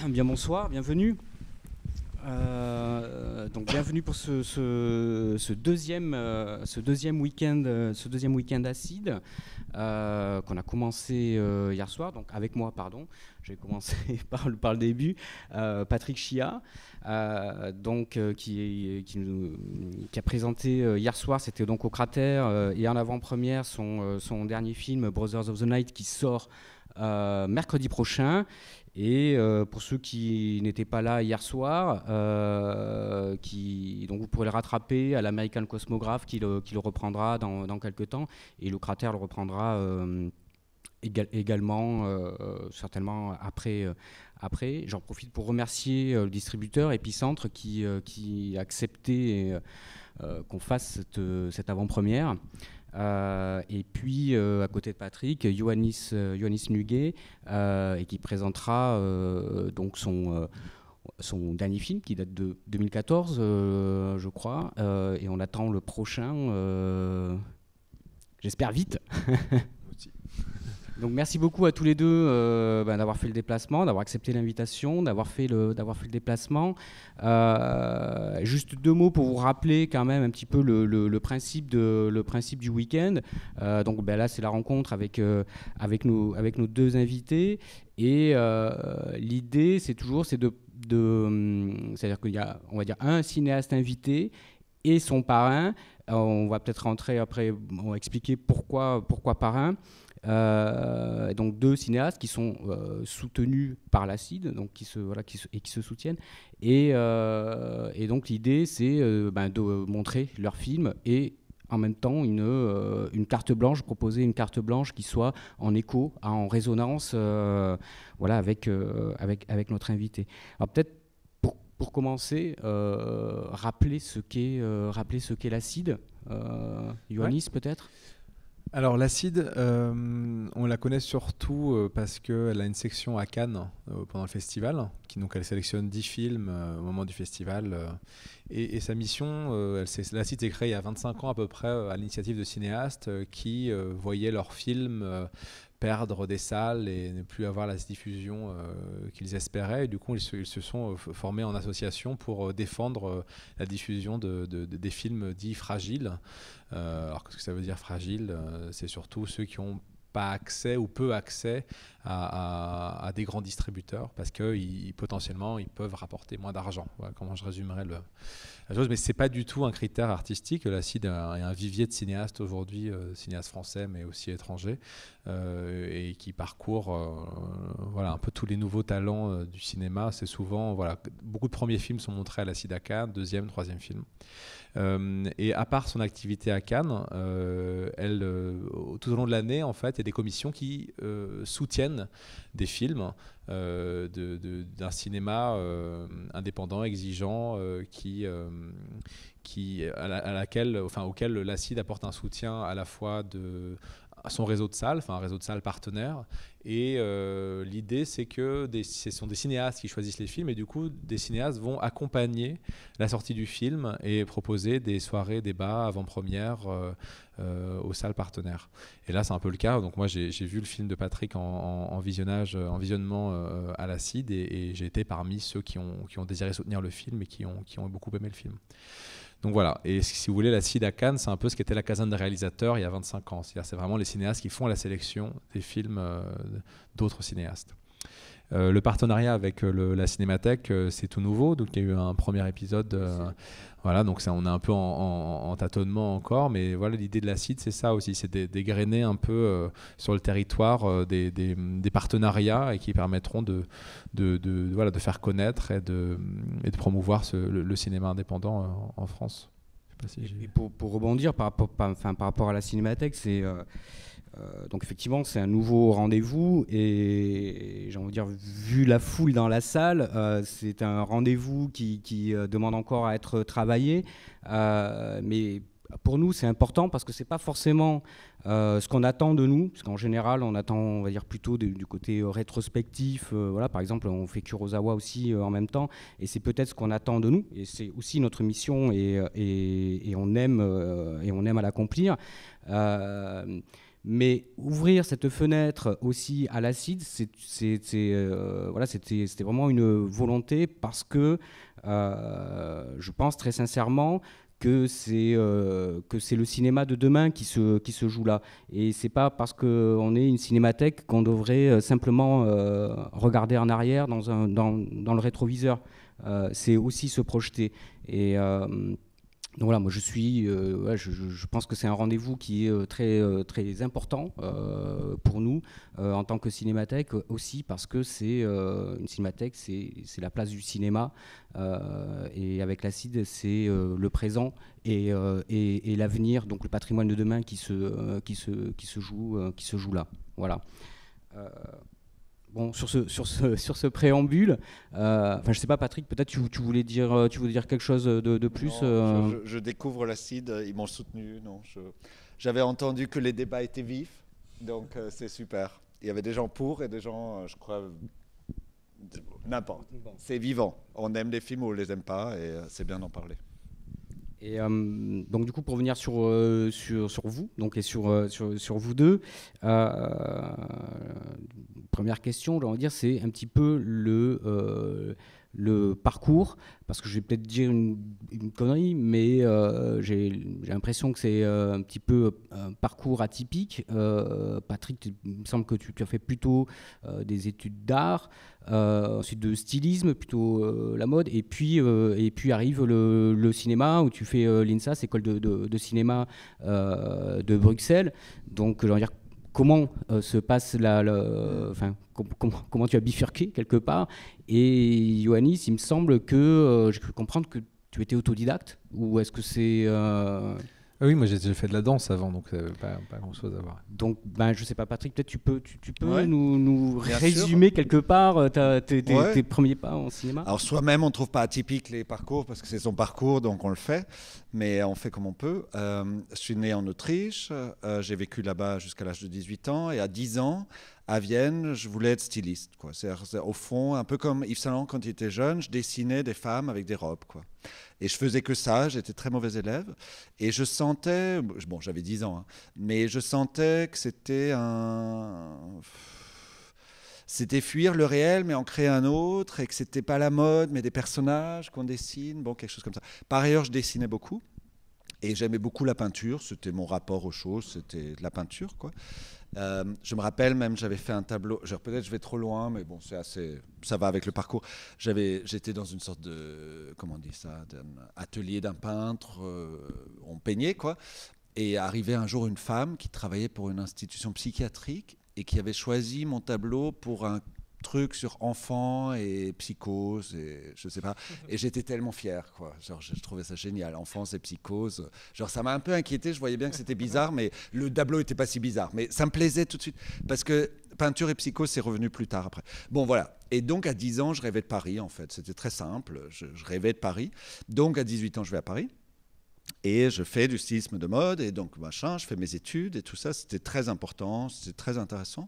Bien bonsoir, bienvenue. Donc bienvenue pour ce deuxième week-end acide qu'on a commencé hier soir. Donc avec moi, pardon, j'ai commencé par le début. Patrick Chia, qui a présenté hier soir, c'était donc au Cratère et en avant-première son dernier film Brothers of the Night qui sort mercredi prochain. Et pour ceux qui n'étaient pas là hier soir, donc vous pourrez le rattraper à l'American Cosmograph qui le reprendra dans quelques temps. Et le Cratère le reprendra également, certainement après. J'en profite pour remercier le distributeur Epicentre qui a accepté qu'on fasse cette avant-première. Et puis à côté de Patrick, Ioannis Nuguet, et qui présentera donc son dernier film qui date de 2014, je crois, et on attend le prochain, j'espère vite. Donc merci beaucoup à tous les deux d'avoir fait le déplacement, d'avoir accepté l'invitation, d'avoir fait le déplacement. Juste deux mots pour vous rappeler quand même un petit peu le principe du week-end. Donc là c'est la rencontre avec nos deux invités, et l'idée c'est-à-dire qu'il y a, on va dire, un cinéaste invité et son parrain. On va peut-être rentrer après, on va expliquer pourquoi parrain. Donc deux cinéastes qui sont soutenus par l'ACID, donc qui se soutiennent, et donc l'idée c'est de montrer leur film et en même temps une carte blanche, proposer une carte blanche qui soit en écho, en résonance avec notre invité. Alors peut-être pour commencer, rappeler ce qu'est l'ACID. Ioannis, ouais. Peut-être. Alors l'ACID, on la connaît surtout parce qu'elle a une section à Cannes pendant le festival, donc elle sélectionne 10 films au moment du festival. Et sa mission, l'ACID s'est créée il y a 25 ans à peu près à l'initiative de cinéastes qui voyaient leurs films perdre des salles et ne plus avoir la diffusion qu'ils espéraient. Et du coup, ils se sont formés en association pour défendre la diffusion des films dits fragiles. Alors, qu'est-ce que ça veut dire fragile ? C'est surtout ceux qui n'ont pas accès ou peu accès à des grands distributeurs parce que potentiellement, ils peuvent rapporter moins d'argent. Voilà comment je résumerais la chose. Mais ce n'est pas du tout un critère artistique. L'ACID est un vivier de cinéastes aujourd'hui, cinéastes français mais aussi étrangers, et qui parcourt un peu tous les nouveaux talents du cinéma. C'est souvent, beaucoup de premiers films sont montrés à l'ACID à Cannes, deuxième, troisième film. Et à part son activité à Cannes, tout au long de l'année, en fait, il y a des commissions qui soutiennent des films d'un cinéma indépendant, exigeant, auquel l'ACID apporte un soutien à la fois à son réseau de salles, un réseau de salles partenaires. Et l'idée, c'est que ce sont des cinéastes qui choisissent les films, et du coup, des cinéastes vont accompagner la sortie du film et proposer des soirées, débats, avant-première aux salles partenaires. Et là, c'est un peu le cas. Donc moi, j'ai vu le film de Patrick en visionnement à l'ACID, et j'ai été parmi ceux qui ont désiré soutenir le film et qui ont beaucoup aimé le film. Donc voilà, et si vous voulez, l'ACID à Cannes, c'est un peu ce qu'était la caserne des réalisateurs il y a 25 ans. C'est vraiment les cinéastes qui font la sélection des films d'autres cinéastes. Le partenariat avec la Cinémathèque, c'est tout nouveau. Donc il y a eu un premier épisode. Donc on est un peu en tâtonnement encore. Mais voilà, l'idée de l'ACID, c'est ça aussi. C'est dégrainer un peu sur le territoire des partenariats, et qui permettront de faire connaître et de promouvoir le cinéma indépendant en France. Je sais pas si et pour rebondir par rapport à la Cinémathèque, c'est... donc effectivement, c'est un nouveau rendez-vous, et j'ai envie de dire, vu la foule dans la salle, c'est un rendez-vous qui demande encore à être travaillé, mais pour nous, c'est important parce que c'est pas forcément ce qu'on attend de nous, parce qu'en général, on attend, on va dire, plutôt du côté rétrospectif. Par exemple, on fait Kurosawa aussi en même temps, et c'est peut-être ce qu'on attend de nous, et c'est aussi notre mission, et on aime à l'accomplir. Mais ouvrir cette fenêtre aussi à l'acide, voilà, c'était vraiment une volonté parce que je pense très sincèrement que c'est le cinéma de demain qui se joue là. Et c'est pas parce qu'on est une cinémathèque qu'on devrait simplement regarder en arrière dans le rétroviseur. C'est aussi se projeter. Et donc voilà, moi ouais, je pense que c'est un rendez-vous qui est très important pour nous en tant que cinémathèque aussi parce que c'est une cinémathèque, c'est la place du cinéma et avec l'Acide, c'est le présent et l'avenir, donc le patrimoine de demain qui se joue là. Voilà. Bon, sur ce préambule, enfin, je sais pas, Patrick, peut-être tu voulais dire quelque chose de plus. Non, je découvre l'acide, ils m'ont soutenu. Non, j'avais entendu que les débats étaient vifs, donc c'est super. Il y avait des gens pour et des gens, je crois, n'importe. Bon. C'est vivant. On aime les films ou on les aime pas, et c'est bien d'en parler. Et donc du coup pour revenir sur vous donc et sur vous deux, première question, je vais dire, c'est un petit peu le parcours, parce que je vais peut-être dire une connerie, mais j'ai l'impression que c'est un petit peu un parcours atypique. Patrick, il me semble que tu as fait plutôt des études d'art, ensuite de stylisme, plutôt la mode, et puis arrive le cinéma, où tu fais l'INSAS, école de cinéma de Bruxelles. Donc, je veux dire, comment se passe enfin, comment tu as bifurqué quelque part. Et Ioannis, il me semble que j'ai cru comprendre que tu étais autodidacte, ou est-ce que c'est... Oui, moi j'ai fait de la danse avant, donc pas grand-chose à voir. Donc, ben, je sais pas, Patrick, peut-être tu peux ouais, nous résumer quelque part tes premiers pas en cinéma. Alors soi-même, on ne trouve pas atypique les parcours, parce que c'est son parcours, donc on le fait, mais on fait comme on peut. Je suis né en Autriche, j'ai vécu là-bas jusqu'à l'âge de 18 ans, et à 10 ans, à Vienne, je voulais être styliste, quoi. C'est au fond, un peu comme Yves Saint Laurent quand il était jeune, je dessinais des femmes avec des robes, quoi. Et je faisais que ça, j'étais très mauvais élève. Et je sentais, bon, j'avais 10 ans, hein, mais je sentais que c'était fuir le réel, mais en créer un autre, et que c'était pas la mode, mais des personnages qu'on dessine, bon, quelque chose comme ça. Par ailleurs, je dessinais beaucoup, et j'aimais beaucoup la peinture, c'était mon rapport aux choses, c'était de la peinture, quoi. Je me rappelle même, j'avais fait un tableau, genre, peut-être je vais trop loin, mais bon, ça va avec le parcours. J'étais dans une sorte de, comment on dit ça, d'un atelier d'un peintre, on peignait, quoi. Et arrivait un jour une femme qui travaillait pour une institution psychiatrique et qui avait choisi mon tableau pour un truc sur enfants et psychose et je sais pas, et j'étais tellement fier, quoi. Genre, je trouvais ça génial, enfance et psychose, genre ça m'a un peu inquiété, je voyais bien que c'était bizarre, mais le tableau était pas si bizarre, mais ça me plaisait tout de suite, parce que peinture et psychose c'est revenu plus tard après. Bon voilà, et donc à 10 ans je rêvais de Paris, en fait, c'était très simple, je rêvais de Paris, donc à 18 ans je vais à Paris. Et je fais du stylisme de mode, et donc machin, je fais mes études et tout ça, c'était très important, c'était très intéressant.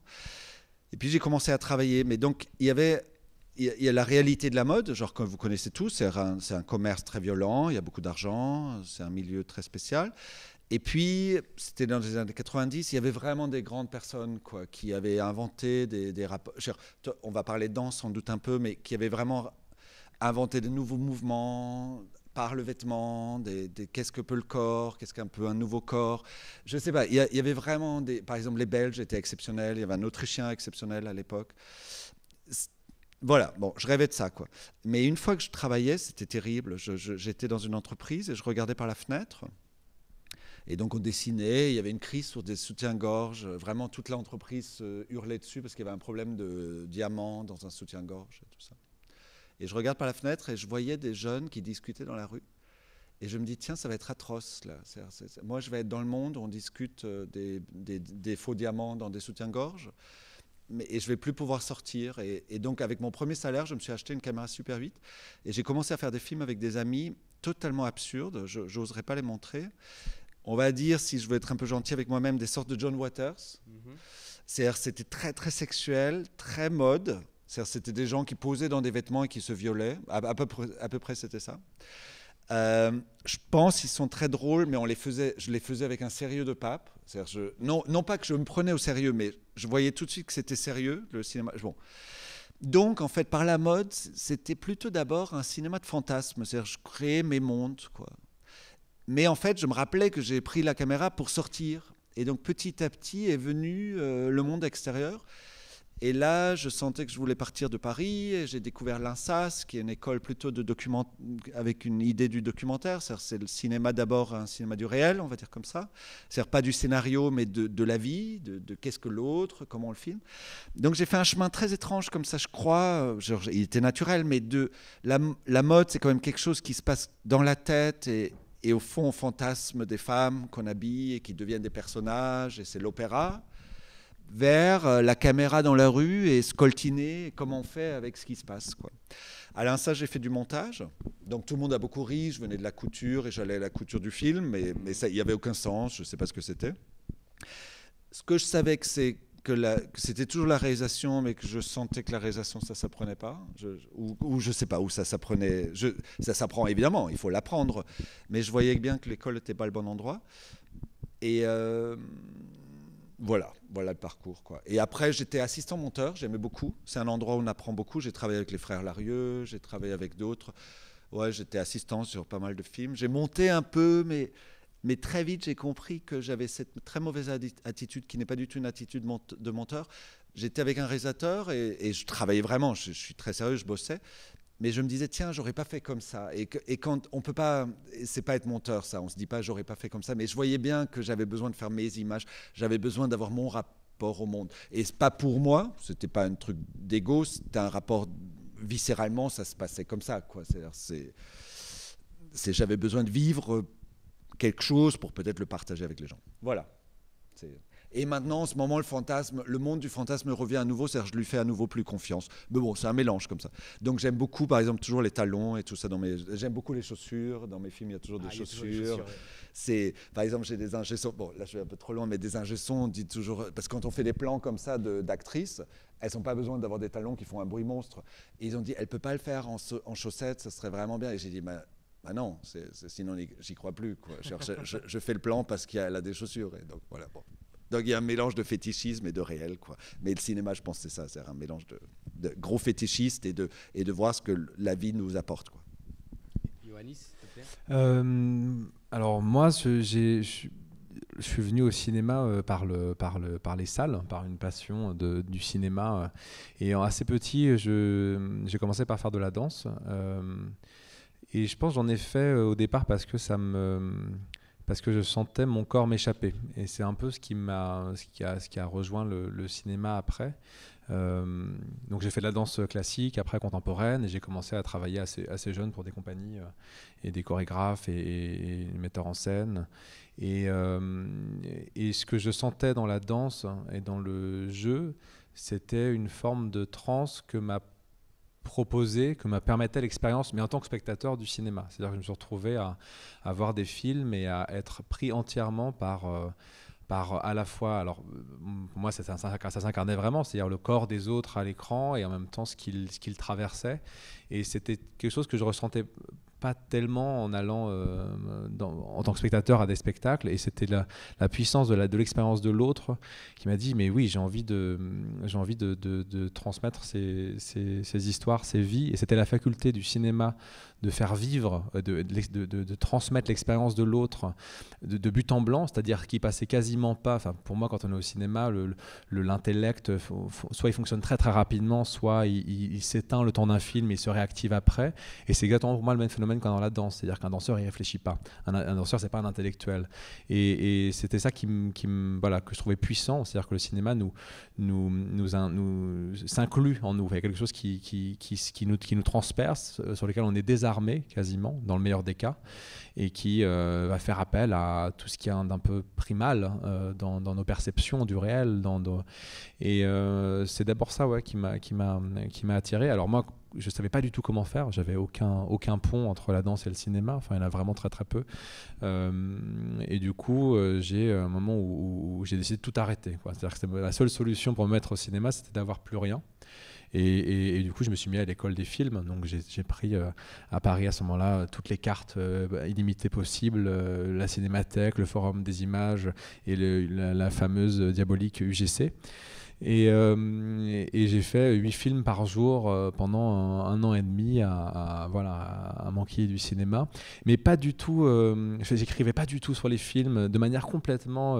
Et puis j'ai commencé à travailler, mais donc il y a la réalité de la mode, genre comme vous connaissez tous, c'est un commerce très violent, il y a beaucoup d'argent, c'est un milieu très spécial. Et puis, c'était dans les années 90, il y avait vraiment des grandes personnes, quoi, qui avaient inventé des rapports. On va parler de danse sans doute un peu, mais qui avaient vraiment inventé de nouveaux mouvements par le vêtement, qu'est-ce que peut le corps, qu'est-ce qu'un peu un nouveau corps. Je ne sais pas, il y avait vraiment par exemple, les Belges étaient exceptionnels, il y avait un Autrichien exceptionnel à l'époque. Voilà, bon, je rêvais de ça, quoi. Mais une fois que je travaillais, c'était terrible. J'étais dans une entreprise et je regardais par la fenêtre. Et donc on dessinait, il y avait une crise sur des soutiens-gorge. Vraiment, toute l'entreprise hurlait dessus parce qu'il y avait un problème de diamant dans un soutien-gorge et tout ça. Et je regarde par la fenêtre et je voyais des jeunes qui discutaient dans la rue. Et je me dis, tiens, ça va être atroce, là. Moi, je vais être dans le monde où on discute des faux diamants dans des soutiens-gorge. Et je ne vais plus pouvoir sortir. Et donc, avec mon premier salaire, je me suis acheté une caméra Super 8. Et j'ai commencé à faire des films avec des amis totalement absurdes. Je n'oserais pas les montrer. On va dire, si je veux être un peu gentil avec moi-même, des sortes de John Waters. C'est-à-dire, c'était très, très sexuel, très mode. C'était des gens qui posaient dans des vêtements et qui se violaient. À peu près, c'était ça. Je pense qu'ils sont très drôles, mais je les faisais avec un sérieux de pape. Non pas que je me prenais au sérieux, mais je voyais tout de suite que c'était sérieux, le cinéma. Bon. Donc, en fait, par la mode, c'était plutôt d'abord un cinéma de fantasme. C'est-à-dire, je créais mes mondes, quoi. Mais en fait, je me rappelais que j'ai pris la caméra pour sortir. Et donc, petit à petit est venu le monde extérieur. Et là, je sentais que je voulais partir de Paris. Et j'ai découvert l'INSAS, qui est une école plutôt avec une idée du documentaire. C'est le cinéma d'abord, un cinéma du réel, on va dire comme ça. C'est-à-dire pas du scénario, mais de la vie, de qu'est-ce que l'autre, comment on le filme. Donc j'ai fait un chemin très étrange comme ça, je crois. Genre, il était naturel, mais la mode, c'est quand même quelque chose qui se passe dans la tête et au fond, on fantasme des femmes qu'on habille et qui deviennent des personnages, et c'est l'opéra, vers la caméra dans la rue et scoltiner comment on fait avec ce qui se passe, quoi. À l'INSA, j'ai fait du montage. Donc tout le monde a beaucoup ri. Je venais de la couture et j'allais à la couture du film, mais ça, il n'y avait aucun sens. Je ne sais pas ce que c'était. Ce que je savais, que c'était toujours la réalisation, mais que je sentais que la réalisation, ça ne s'apprenait pas. Ou je ne sais pas où ça s'apprenait. Ça s'apprend évidemment, il faut l'apprendre. Mais je voyais bien que l'école n'était pas le bon endroit. Et voilà le parcours, quoi. Et après, j'étais assistant monteur, j'aimais beaucoup. C'est un endroit où on apprend beaucoup. J'ai travaillé avec les frères Larieux, j'ai travaillé avec d'autres. Ouais, j'étais assistant sur pas mal de films. J'ai monté un peu, mais très vite, j'ai compris que j'avais cette très mauvaise attitude, qui n'est pas du tout une attitude de monteur. J'étais avec un réalisateur et je travaillais vraiment. Je suis très sérieux, je bossais. Mais je me disais, tiens, j'aurais pas fait comme ça. Et quand on peut pas, c'est pas être monteur, ça. On se dit pas, j'aurais pas fait comme ça. Mais je voyais bien que j'avais besoin de faire mes images. J'avais besoin d'avoir mon rapport au monde. Et c'est pas pour moi. C'était pas un truc d'égo. C'était un rapport viscéralement. Ça se passait comme ça, quoi. J'avais besoin de vivre quelque chose pour peut-être le partager avec les gens. Voilà. Et maintenant, en ce moment, le monde du fantasme revient à nouveau, c'est-à-dire que je lui fais à nouveau plus confiance. Mais bon, c'est un mélange comme ça. Donc j'aime beaucoup, par exemple, toujours les talons et tout ça. J'aime beaucoup les chaussures. Dans mes films, il y a toujours des chaussures. Par exemple, j'ai des ingé-sons. Bon, là, je vais un peu trop loin, mais des ingé-sons, on dit toujours... Parce que quand on fait des plans comme ça d'actrices, elles n'ont pas besoin d'avoir des talons qui font un bruit monstre. Et ils ont dit, elle ne peut pas le faire en chaussettes, ça serait vraiment bien. Et j'ai dit, bah non, sinon j'y crois plus, quoi. Je fais le plan parce qu'elle a des chaussures. Et donc voilà, bon. Donc il y a un mélange de fétichisme et de réel, quoi. Mais le cinéma, je pense que c'est ça, c'est un mélange de gros fétichistes et de voir ce que la vie nous apporte, quoi. Yoannis, s'il te plaît. Alors moi, je suis venu au cinéma par les salles, par une passion du cinéma. Et assez petit, j'ai commencé par faire de la danse. Et je pense que j'en ai fait au départ parce que je sentais mon corps m'échapper. Et c'est un peu ce qui a rejoint le cinéma après. Donc j'ai fait de la danse classique, après contemporaine, et j'ai commencé à travailler assez jeune pour des compagnies et des chorégraphes et metteurs en scène. Et ce que je sentais dans la danse et dans le jeu, c'était une forme de transe que m'a permettait l'expérience, mais en tant que spectateur du cinéma. C'est-à-dire que je me suis retrouvé à voir des films et à être pris entièrement par à la fois, alors pour moi ça s'incarnait vraiment, c'est-à-dire le corps des autres à l'écran et en même temps ce qu'ils traversaient. Et c'était quelque chose que je ressentais pas tellement en allant en tant que spectateur à des spectacles, et c'était la puissance de l'expérience de l'autre qui m'a dit mais oui, j'ai envie de transmettre ces histoires, ces vies. Et c'était la faculté du cinéma de faire vivre, de transmettre l'expérience de l'autre de but en blanc, c'est-à-dire qu'il passait quasiment pas, enfin pour moi quand on est au cinéma, l'intellect soit il fonctionne très très rapidement, soit il s'éteint le temps d'un film et il se réactive après. Et c'est exactement pour moi le même phénomène qu'en dans la danse, c'est-à-dire qu'un danseur il réfléchit pas, un danseur c'est pas un intellectuel. Et c'était ça que je trouvais puissant, c'est-à-dire que le cinéma nous s'inclut en nous, il y a quelque chose qui nous transperce, sur lequel on est désarmé quasiment, dans le meilleur des cas, et qui va faire appel à tout ce qui est d'un peu primal dans nos perceptions du réel. Et c'est d'abord ça qui m'a attiré. Alors moi, je ne savais pas du tout comment faire, j'avais aucun pont entre la danse et le cinéma, enfin il y en a vraiment très très peu. Et du coup, j'ai un moment où j'ai décidé de tout arrêter, quoi. C'est-à-dire que la seule solution pour me mettre au cinéma, c'était d'avoir plus rien. Et du coup, je me suis mis à l'école des films. Donc, j'ai pris à Paris à ce moment-là toutes les cartes illimitées possibles, la Cinémathèque, le Forum des images et la fameuse diabolique UGC. Et j'ai fait 8 films par jour pendant un an et demi à manquer du cinéma. Mais pas du tout, j'écrivais pas du tout sur les films de manière complètement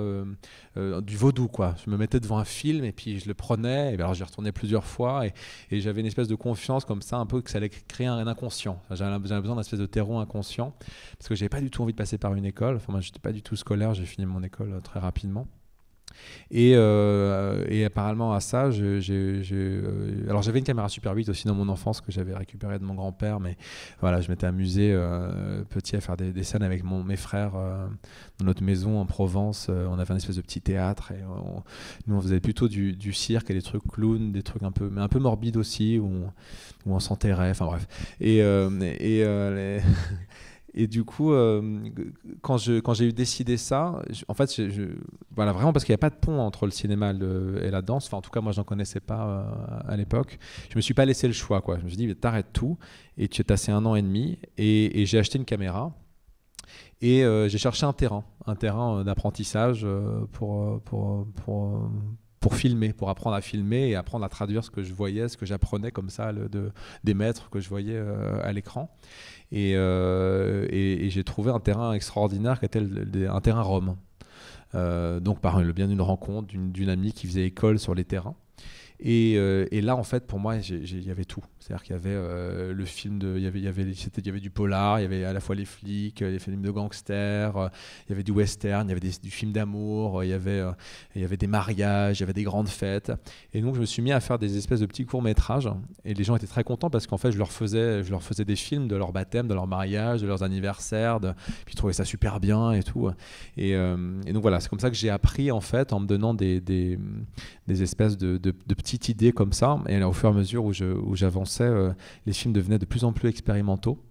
du vaudou, quoi. Je me mettais devant un film et puis je le prenais, et alors j'y retournais plusieurs fois et j'avais une espèce de confiance comme ça, un peu que ça allait créer un inconscient. J'avais besoin d'un espèce de terreau inconscient parce que j'avais pas du tout envie de passer par une école. Enfin, moi, j'étais pas du tout scolaire, j'ai fini mon école très rapidement. Et parallèlement à ça, alors j'avais une caméra Super 8 aussi dans mon enfance que j'avais récupérée de mon grand-père, mais voilà, je m'étais amusé petit à faire des scènes avec mes frères dans notre maison en Provence. On avait un espèce de petit théâtre et nous on faisait plutôt du cirque et des trucs clowns, des trucs un peu morbides aussi où on s'enterrait, enfin bref. Et du coup, quand j'ai eu décidé ça, en fait, voilà, vraiment parce qu'il n'y a pas de pont entre le cinéma et la danse. Enfin, en tout cas, moi, je n'en connaissais pas à l'époque. Je ne me suis pas laissé le choix, quoi. Je me suis dit, t'arrêtes tout. Et tu es tassé 1 an et demi. Et j'ai acheté une caméra. Et j'ai cherché un terrain d'apprentissage pour filmer, pour apprendre à filmer et apprendre à traduire ce que je voyais, ce que j'apprenais comme ça des maîtres que je voyais à l'écran. Et j'ai trouvé un terrain extraordinaire qui était un terrain Rome. Donc par le bien d'une rencontre, d'une amie qui faisait école sur les terrains. Et là, en fait, pour moi, il y avait tout. C'est-à-dire qu'il y avait le film, il y avait du polar, il y avait à la fois les flics, les films de gangsters, il y avait du western, il y avait du film d'amour, il y avait des mariages, il y avait des grandes fêtes. Et donc, je me suis mis à faire des espèces de petits courts-métrages. Et les gens étaient très contents parce qu'en fait, je leur faisais des films de leur baptême, de leur mariage, de leurs anniversaires. Puis ils trouvaient ça super bien et tout. Et donc, voilà, c'est comme ça que j'ai appris, en fait, en me donnant des espèces de petites idées comme ça, et là, au fur et à mesure où j'avançais, les films devenaient de plus en plus expérimentaux.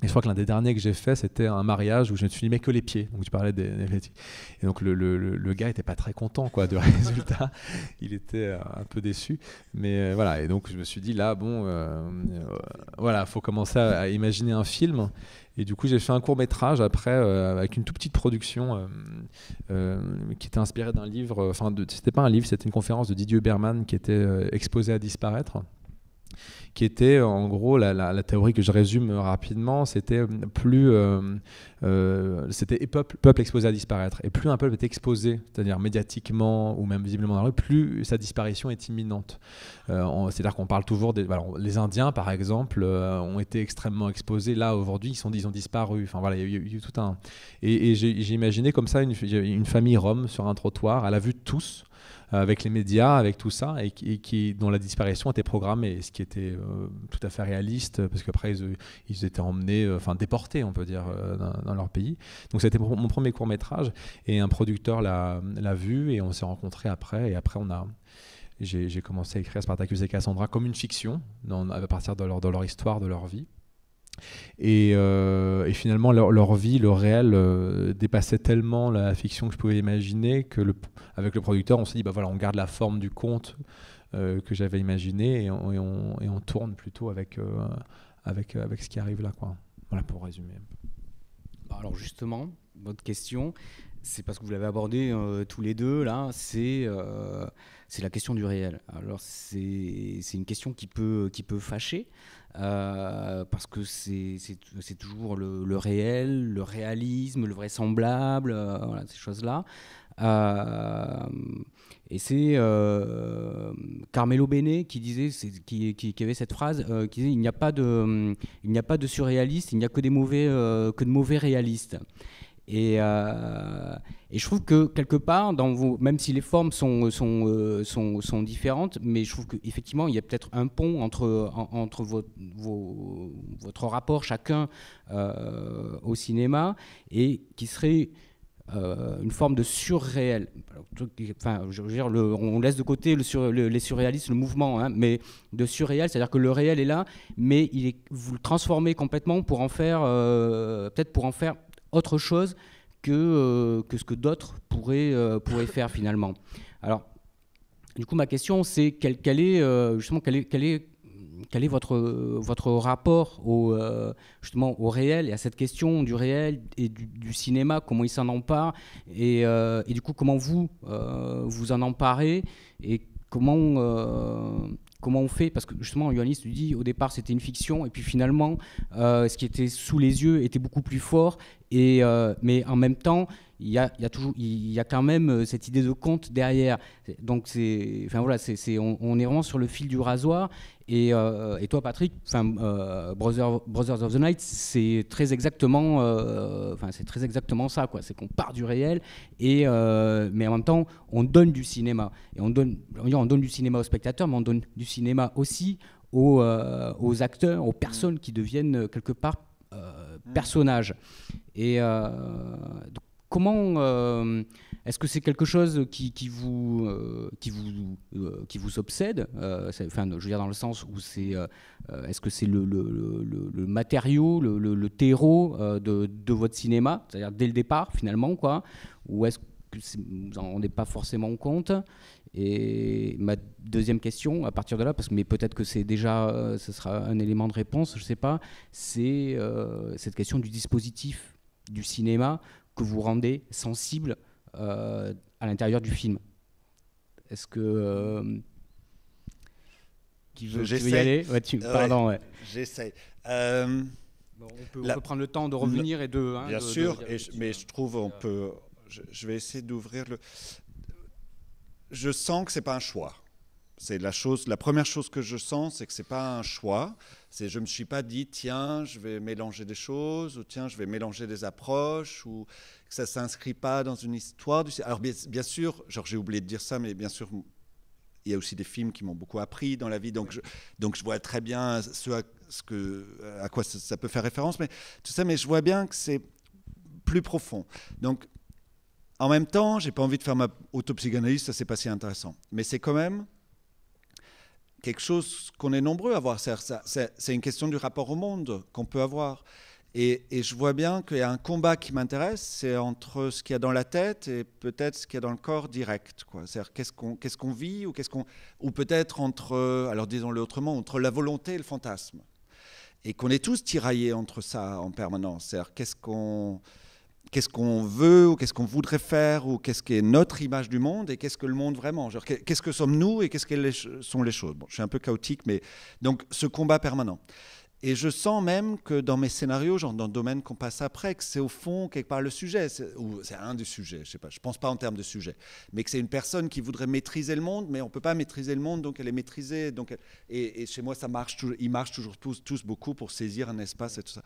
Et je crois que l'un des derniers que j'ai fait, c'était un mariage où je ne filmais que les pieds. Donc tu parlais des et donc le gars était pas très content, quoi, de résultat. Il était un peu déçu. Mais voilà. Et donc je me suis dit là, bon, voilà, faut commencer à imaginer un film. Et du coup, j'ai fait un court-métrage après avec une toute petite production qui était inspirée d'un livre. Enfin, c'était pas un livre, c'était une conférence de Didier Huberman qui était exposée à disparaître. Qui était en gros la théorie que je résume rapidement, c'était c'était peuple exposé à disparaître. Et plus un peuple est exposé, c'est-à-dire médiatiquement ou même visiblement dans la rue, plus sa disparition est imminente. C'est-à-dire qu'on parle toujours les Indiens, par exemple, ont été extrêmement exposés. Là, aujourd'hui, ils ont disparu. Enfin voilà, il y a eu tout un. Et j'ai imaginé comme ça une famille rom sur un trottoir à la vue de tous. Avec les médias, avec tout ça, et dont la disparition était programmée, ce qui était tout à fait réaliste, parce qu'après ils étaient emmenés, déportés, on peut dire, dans leur pays. Donc c'était mon premier court-métrage, et un producteur l'a vu, et on s'est rencontrés après, et après j'ai commencé à écrire Spartacus et Cassandra comme une fiction, à partir de leur histoire, de leur vie. Et finalement leur vie, le réel dépassait tellement la fiction que je pouvais imaginer que avec le producteur on s'est dit on garde la forme du conte que j'avais imaginé et on tourne plutôt avec ce qui arrive là, quoi. Voilà pour résumer. Alors justement, votre question, c'est parce que vous l'avez abordé tous les deux là, c'est la question du réel. Alors c'est une question qui peut fâcher. Parce que c'est toujours le réel, le réalisme, le vraisemblable, voilà, ces choses-là. Et c'est Carmelo Bene qui disait, qui avait cette phrase, qui disait il n'y a pas de surréaliste, il n'y a que de mauvais réalistes. Et je trouve que quelque part, même si les formes sont différentes, mais je trouve qu'effectivement, il y a peut-être un pont entre votre rapport chacun au cinéma et qui serait une forme de surréel. Enfin, je veux dire, on laisse de côté les surréalistes, le mouvement, hein, mais de surréel, c'est-à-dire que le réel est là, mais vous le transformez complètement pour en faire, peut-être pour en faire autre chose que ce que d'autres pourraient faire finalement. Alors, Du coup, ma question, c'est justement quel est votre rapport justement au réel et à cette question du réel et du cinéma, comment il s'en empare et du coup comment vous en emparez et comment on fait, parce que justement Ioannis tu dis au départ c'était une fiction et puis finalement ce qui était sous les yeux était beaucoup plus fort mais en même temps il y a quand même cette idée de conte derrière. Donc on est vraiment sur le fil du rasoir. Et toi, Patrick, Brothers of the Night, c'est très exactement ça, quoi. C'est qu'on part du réel, mais en même temps, on donne du cinéma. Et on donne du cinéma aux spectateurs, mais on donne du cinéma aussi aux acteurs, aux personnes qui deviennent quelque part personnages. Et donc, comment est-ce que c'est quelque chose qui vous obsède, je veux dire dans le sens où est-ce que c'est le matériau, le terreau de votre cinéma, c'est-à-dire dès le départ finalement, quoi, ou est-ce que vous n'en rendez pas forcément compte? Et ma deuxième question, à partir de là, mais peut-être que ce sera un élément de réponse, je ne sais pas, c'est cette question du dispositif du cinéma que vous rendez sensible à l'intérieur du film. Est-ce que qui veut y aller? Pardon, ouais. J'essaie. On peut prendre le temps de revenir et de. Bien sûr, mais je trouve je vais essayer d'ouvrir le. Je sens que c'est pas un choix. C'est la première chose que je sens, c'est que c'est pas un choix. Je me suis pas dit tiens, je vais mélanger des choses, ou tiens, je vais mélanger des approches, ou que ça s'inscrit pas dans une histoire. Alors bien sûr, genre j'ai oublié de dire ça, mais bien sûr, il y a aussi des films qui m'ont beaucoup appris dans la vie, donc je vois très bien à quoi ça peut faire référence, mais tout ça, mais je vois bien que c'est plus profond. Donc en même temps, j'ai pas envie de faire ma autopsychanalyse, ça c'est pas si intéressant, mais c'est quand même quelque chose qu'on est nombreux à voir. C'est une question du rapport au monde qu'on peut avoir. Et je vois bien qu'il y a un combat qui m'intéresse, c'est entre ce qu'il y a dans la tête et peut-être ce qu'il y a dans le corps direct, quoi. C'est-à-dire qu'est-ce qu'on vit, ou peut-être alors disons-le autrement, entre la volonté et le fantasme. Et qu'on est tous tiraillés entre ça en permanence. C'est-à-dire qu'est-ce qu'on veut, ou qu'est-ce qu'on voudrait faire, ou qu'est-ce qui est notre image du monde, et qu'est-ce que le monde vraiment. Genre, qu'est-ce que sommes-nous, et qu'est-ce que sont les choses. Bon, je suis un peu chaotique, mais donc ce combat permanent. Et je sens même que dans mes scénarios, genre dans le domaine qu'on passe après, que c'est au fond quelque part le sujet, ou c'est un des sujets, je sais pas, je pense pas en termes de sujet, mais que c'est une personne qui voudrait maîtriser le monde, mais on peut pas maîtriser le monde, donc elle est maîtrisée, et chez moi ça marche, ils marchent toujours tous beaucoup pour saisir un espace et tout ça.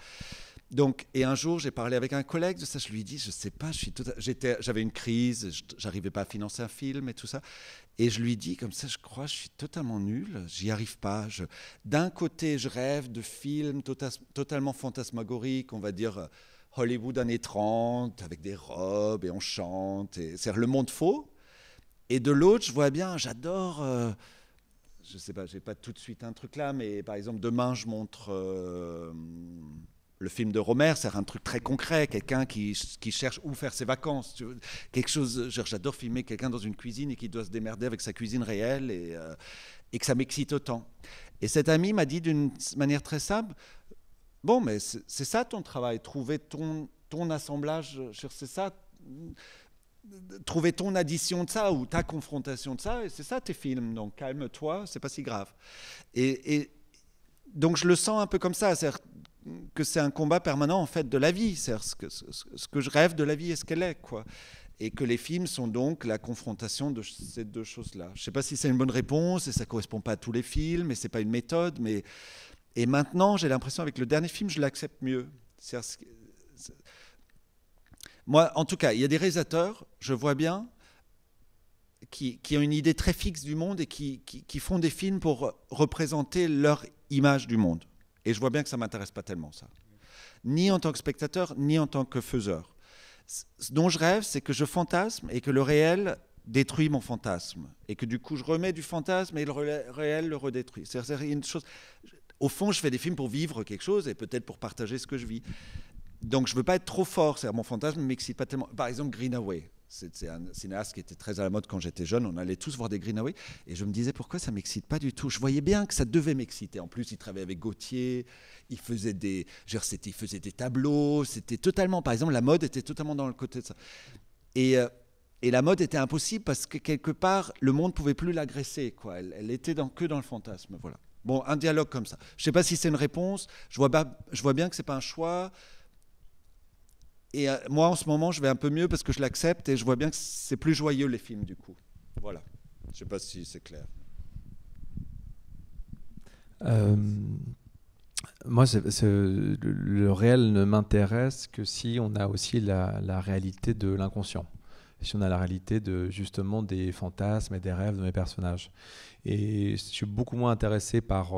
Donc, et un jour, j'ai parlé avec un collègue de ça. Je lui ai dit, je sais pas, j'avais une crise, j'arrivais pas à financer un film et tout ça. Et je lui ai dit, comme ça, je crois, je suis totalement nul, j'y arrive pas. D'un côté, je rêve de films totalement fantasmagoriques, on va dire Hollywood années 30, avec des robes et on chante, c'est-à-dire le monde faux. Et de l'autre, je vois bien, j'adore. Je sais pas, j'ai pas tout de suite un truc là, mais par exemple, demain, je montre. Le film de Romer, c'est un truc très concret, quelqu'un qui cherche où faire ses vacances. Quelque chose, j'adore filmer quelqu'un dans une cuisine et qui doit se démerder avec sa cuisine réelle et que ça m'excite autant. Et cet ami m'a dit d'une manière très simple, bon, mais c'est ça ton travail, trouver ton assemblage, c'est ça, trouver ton addition de ça ou ta confrontation de ça, et c'est ça tes films, donc calme-toi, c'est pas si grave. Et donc je le sens un peu comme ça, c'est-à-dire que c'est un combat permanent en fait de la vie, c'est ce que je rêve de la vie est ce qu'elle est, quoi. Et que les films sont donc la confrontation de ces deux choses-là. Je ne sais pas si c'est une bonne réponse et ça ne correspond pas à tous les films et ce n'est pas une méthode, mais et maintenant j'ai l'impression avec le dernier film je l'accepte mieux. Moi en tout cas il y a des réalisateurs, je vois bien, qui ont une idée très fixe du monde et qui font des films pour représenter leur image du monde. Et je vois bien que ça ne m'intéresse pas tellement, ça. Ni en tant que spectateur, ni en tant que faiseur. Ce dont je rêve, c'est que je fantasme et que le réel détruit mon fantasme. Et que du coup, je remets du fantasme et le réel le redétruit. C'est une chose. Au fond, je fais des films pour vivre quelque chose et peut-être pour partager ce que je vis. Donc, je ne veux pas être trop fort. Mon fantasme ne m'excite pas tellement. Par exemple, Greenaway. C'est un cinéaste qui était très à la mode quand j'étais jeune. On allait tous voir des Greenaway. Et je me disais, pourquoi ça ne m'excite pas du tout? Je voyais bien que ça devait m'exciter. En plus, il travaillait avec Gauthier. Il faisait des tableaux. C'était totalement... Par exemple, la mode était totalement dans le côté de ça. Et la mode était impossible parce que, quelque part, le monde ne pouvait plus l'agresser, quoi. Elle était que dans le fantasme. Voilà. Bon, un dialogue comme ça. Je ne sais pas si c'est une réponse. Je vois bien que ce n'est pas un choix. Et moi, en ce moment, je vais un peu mieux parce que je l'accepte et je vois bien que c'est plus joyeux, les films, du coup. Voilà. Je ne sais pas si c'est clair. Moi, le réel ne m'intéresse que si on a aussi la réalité de l'inconscient. Si on a la réalité justement des fantasmes et des rêves de mes personnages. Et je suis beaucoup moins intéressé par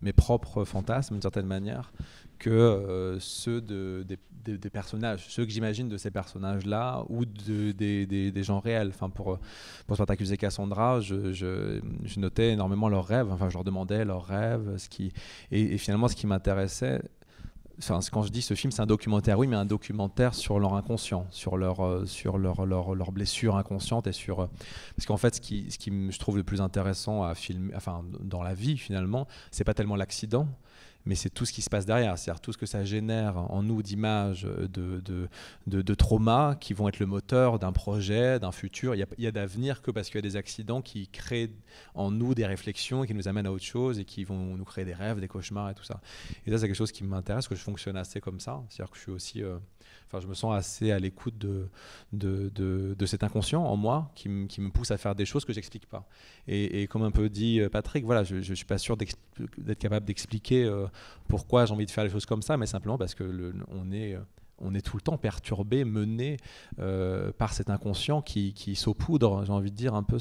mes propres fantasmes, d'une certaine manière, que ceux des personnages, ceux que j'imagine de ces personnages-là ou des gens réels. Enfin, pour Spartacus et Cassandra, je notais énormément leurs rêves, enfin, je leur demandais leurs rêves, et finalement, ce qui m'intéressait, enfin, quand je dis ce film, c'est un documentaire, oui, mais un documentaire sur leur inconscient, sur leur blessure inconsciente, et parce qu'en fait, ce qui je trouve le plus intéressant à filmer, enfin, dans la vie finalement, c'est pas tellement l'accident, mais c'est tout ce qui se passe derrière, c'est-à-dire tout ce que ça génère en nous d'images, de traumas qui vont être le moteur d'un projet, d'un futur. Il y a d'avenir que parce qu'il y a des accidents qui créent en nous des réflexions, qui nous amènent à autre chose et qui vont nous créer des rêves, des cauchemars et tout ça. Et ça, c'est quelque chose qui m'intéresse, que je fonctionne assez comme ça. C'est-à-dire que je suis aussi... je me sens assez à l'écoute de cet inconscient en moi qui me pousse à faire des choses que j'explique pas. Et comme un peu dit Patrick, voilà, je suis pas sûr d'être capable d'expliquer pourquoi j'ai envie de faire les choses comme ça, mais simplement parce que on est tout le temps perturbé, mené par cet inconscient qui saupoudre, j'ai envie de dire, un peu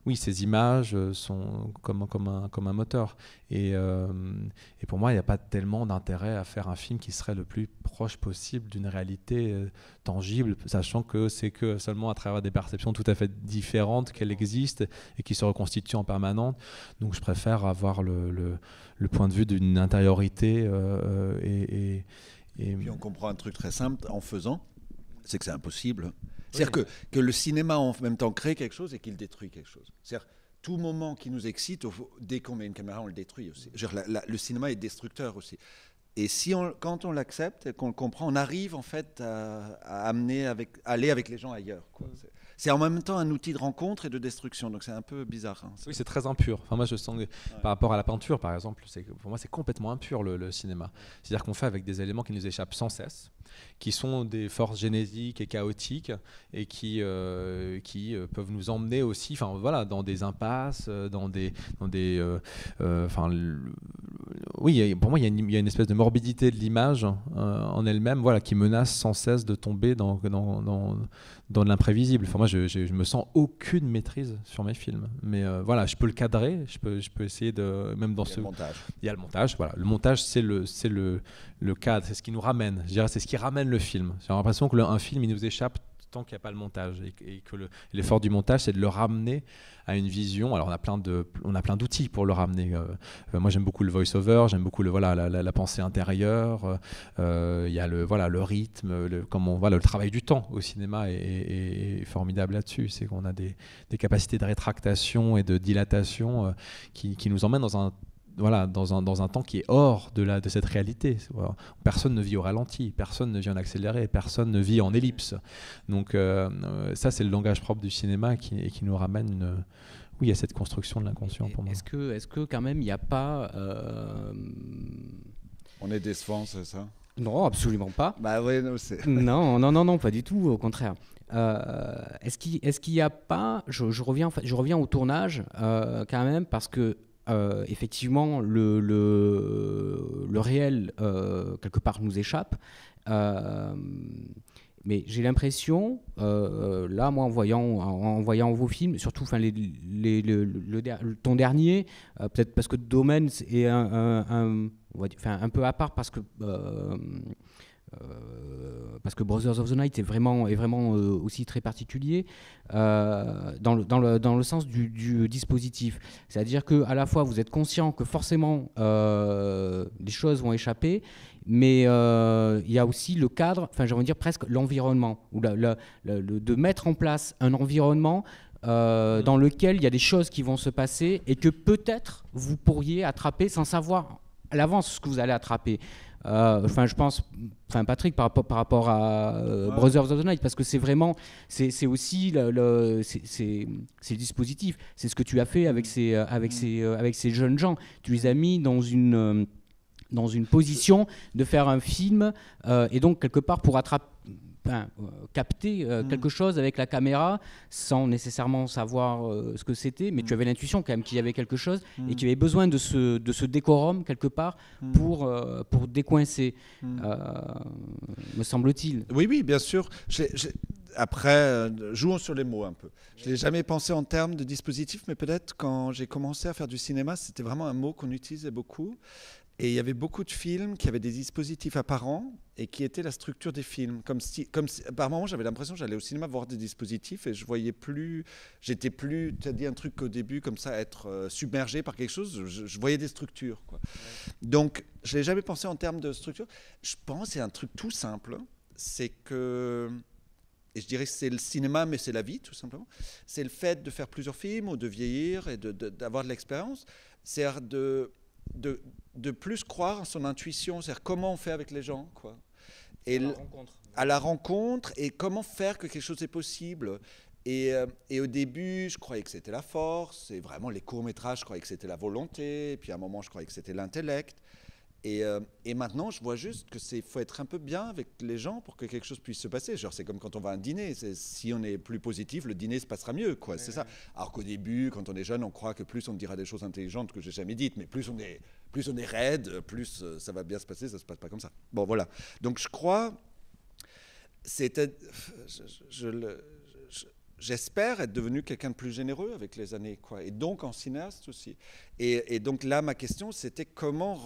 oui, ces images sont comme un moteur. Et pour moi, il n'y a pas tellement d'intérêt à faire un film qui serait le plus proche possible d'une réalité tangible, sachant que c'est que seulement à travers des perceptions tout à fait différentes qu'elle existe et qui se reconstituent en permanence. Donc je préfère avoir le point de vue d'une intériorité et puis on comprend un truc très simple en faisant, c'est que c'est impossible. C'est-à-dire que le cinéma en même temps crée quelque chose et qu'il détruit quelque chose. C'est-à-dire tout moment qui nous excite, dès qu'on met une caméra, on le détruit aussi. Le cinéma est destructeur aussi. Et quand on l'accepte et qu'on le comprend, on arrive en fait à aller avec les gens ailleurs, quoi. C'est en même temps un outil de rencontre et de destruction, donc c'est un peu bizarre. Hein. Oui, c'est très impur. Enfin, moi, je sens que par rapport à la peinture, par exemple, pour moi, c'est complètement impur le cinéma. C'est-à-dire qu'on fait avec des éléments qui nous échappent sans cesse, qui sont des forces génétiques et chaotiques, et qui peuvent nous emmener aussi, enfin voilà, dans des impasses, oui, pour moi, il y a une espèce de morbidité de l'image en elle-même, voilà, qui menace sans cesse de tomber dans de l'imprévisible. Enfin, moi, je me sens aucune maîtrise sur mes films. Mais voilà, je peux le cadrer, je peux essayer de... Même dans le montage. Il y a le montage, voilà. Le montage, c'est le cadre, c'est ce qui nous ramène. Je dirais, c'est ce qui ramène le film. J'ai l'impression qu'un film, il nous échappe tant qu'il n'y a pas le montage. Et que l'effort du montage, c'est de le ramener à une vision. Alors, on a plein d'outils pour le ramener. Moi, j'aime beaucoup le voice-over, j'aime beaucoup la pensée intérieure. Il y a le rythme, le travail du temps au cinéma est formidable là-dessus. C'est qu'on a des capacités de rétractation et de dilatation qui nous emmènent dans un temps qui est hors de cette réalité. Voilà. Personne ne vit au ralenti, personne ne vit en accéléré, personne ne vit en ellipse. Donc ça, c'est le langage propre du cinéma qui nous ramène à cette construction de l'inconscient pour moi. Est-ce que quand même il n'y a pas... On est décevant, c'est ça? Non, absolument pas. Bah oui, non, pas du tout, au contraire. Est-ce qu'il n'y a pas... Je reviens au tournage quand même, parce que effectivement, le réel, quelque part, nous échappe. Mais j'ai l'impression, là, moi, en voyant vos films, surtout ton dernier, peut-être parce que Domaine est un peu à part, parce que parce que Brothers of the Night est vraiment aussi très particulier dans le sens du dispositif. C'est-à-dire qu'à la fois, vous êtes conscient que forcément, des choses vont échapper, mais il y a aussi le cadre, enfin, j'ai envie de dire presque l'environnement, ou de mettre en place un environnement dans lequel il y a des choses qui vont se passer et que peut-être vous pourriez attraper sans savoir à l'avance ce que vous allez attraper. Enfin, je pense, Patrick, par rapport à Brothers of the Night, parce que c'est vraiment, c'est aussi c'est le dispositif, c'est ce que tu as fait avec ces jeunes gens. Tu les as mis dans une position de faire un film et donc quelque part pour capter quelque chose avec la caméra sans nécessairement savoir ce que c'était, mais tu avais l'intuition quand même qu'il y avait quelque chose et qu'il y avait besoin de ce décorum quelque part pour décoincer, me semble-t-il. Oui, bien sûr. Après, jouons sur les mots un peu. Je ne l'ai jamais pensé en termes de dispositif, mais peut-être quand j'ai commencé à faire du cinéma, c'était vraiment un mot qu'on utilisait beaucoup. Et il y avait beaucoup de films qui avaient des dispositifs apparents et qui étaient la structure des films. Comme si par moments, j'avais l'impression que j'allais au cinéma voir des dispositifs et je voyais plus. J'étais plus. Tu as dit un truc au début, comme ça, être submergé par quelque chose. Je voyais des structures, quoi. Ouais. Donc, je l'ai jamais pensé en termes de structure. Je pense que c'est un truc tout simple. C'est que. Et je dirais que c'est le cinéma, mais c'est la vie, tout simplement. C'est le fait de faire plusieurs films ou de vieillir et d'avoir de l'expérience. C'est de plus croire en son intuition, c'est-à-dire comment on fait avec les gens, quoi. Et à la rencontre, et comment faire que quelque chose est possible. Et au début, je croyais que c'était la force, et vraiment les courts-métrages, je croyais que c'était la volonté, et puis à un moment, je croyais que c'était l'intellect. Et maintenant, je vois juste qu'il faut être un peu bien avec les gens pour que quelque chose puisse se passer. Genre, c'est comme quand on va à un dîner. Si on est plus positif, le dîner se passera mieux, quoi. C'est ça. Alors qu'au début, quand on est jeune, on croit que plus on dira des choses intelligentes que j'ai jamais dites, mais plus on est raide, plus ça va bien se passer. Ça se passe pas comme ça. Bon, voilà. Donc, je crois, j'espère être devenu quelqu'un de plus généreux avec les années, quoi. Et donc en cinéaste aussi. Et donc là, ma question, c'était comment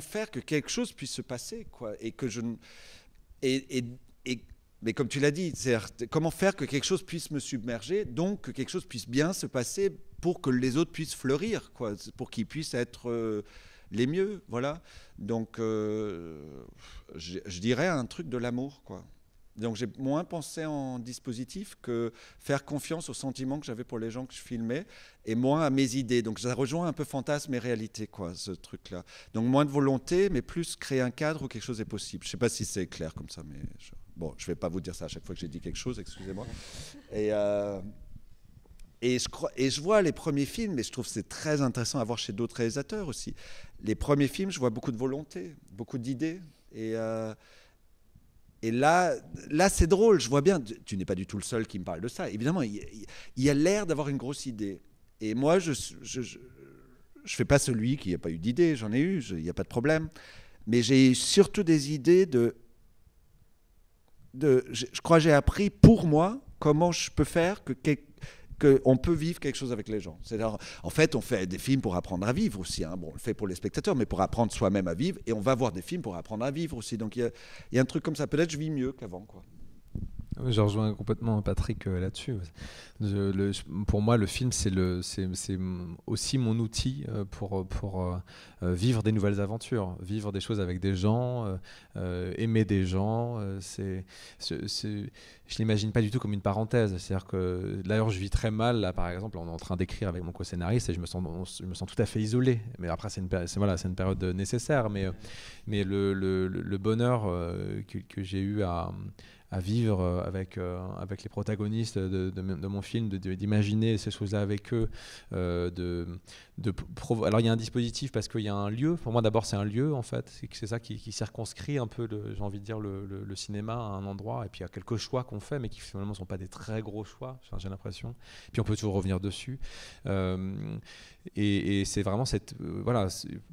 faire que quelque chose puisse se passer, quoi. Mais comme tu l'as dit, comment faire que quelque chose puisse me submerger, donc que quelque chose puisse bien se passer pour que les autres puissent fleurir, quoi, pour qu'ils puissent être les mieux, voilà. Donc je dirais un truc de l'amour, quoi. Donc j'ai moins pensé en dispositif que faire confiance aux sentiments que j'avais pour les gens que je filmais et moins à mes idées. Donc ça rejoint un peu fantasme et réalité, quoi, ce truc-là. Donc moins de volonté, mais plus créer un cadre où quelque chose est possible. Je ne sais pas si c'est clair comme ça, mais bon, je ne vais pas vous dire ça à chaque fois que j'ai dit quelque chose, excusez-moi. Et je vois les premiers films, et je trouve que c'est très intéressant à voir chez d'autres réalisateurs aussi. Les premiers films, je vois beaucoup de volonté, beaucoup d'idées. Et là, c'est drôle, je vois bien, tu n'es pas du tout le seul qui me parle de ça. Évidemment, il y a l'air d'avoir une grosse idée. Et moi, je fais pas celui qui n'a pas eu d'idée, j'en ai eu, il n'y a pas de problème. Mais j'ai surtout des idées je crois que j'ai appris pour moi comment je peux faire qu'on peut vivre quelque chose avec les gens. C'est-à-dire, en fait, on fait des films pour apprendre à vivre aussi. Hein. Bon, on le fait pour les spectateurs, mais pour apprendre soi-même à vivre. Et on va voir des films pour apprendre à vivre aussi. Donc, il y a un truc comme ça. Peut-être je vis mieux qu'avant, quoi. Je rejoins complètement Patrick là-dessus. Pour moi, le film, c'est aussi mon outil pour vivre des nouvelles aventures, vivre des choses avec des gens, aimer des gens. Je l'imagine pas du tout comme une parenthèse. C'est-à-dire que d'ailleurs, je vis très mal. Là, par exemple, on est en train d'écrire avec mon co-scénariste et je me sens tout à fait isolé. Mais après, c'est une période nécessaire. Mais le bonheur que j'ai eu à vivre avec les protagonistes de mon film, d'imaginer ces choses-là avec eux. Alors il y a un dispositif parce qu'il y a un lieu. Pour moi d'abord c'est un lieu en fait. C'est ça qui circonscrit un peu, j'ai envie de dire, le cinéma à un endroit. Et puis il y a quelques choix qu'on fait mais qui finalement ne sont pas des très gros choix, j'ai l'impression. Puis on peut toujours revenir dessus. Et c'est vraiment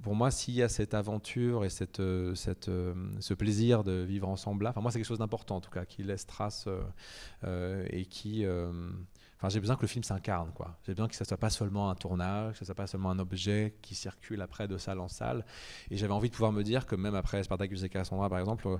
pour moi s'il y a cette aventure et ce plaisir de vivre ensemble là, moi c'est quelque chose d'important en tout cas qui laisse trace et qui enfin, j'ai besoin que le film s'incarne, quoi. J'ai besoin que ça soit pas seulement un tournage, que ça soit pas seulement un objet qui circule après de salle en salle. Et j'avais envie de pouvoir me dire que même après Spartacus et Cassandra, par exemple,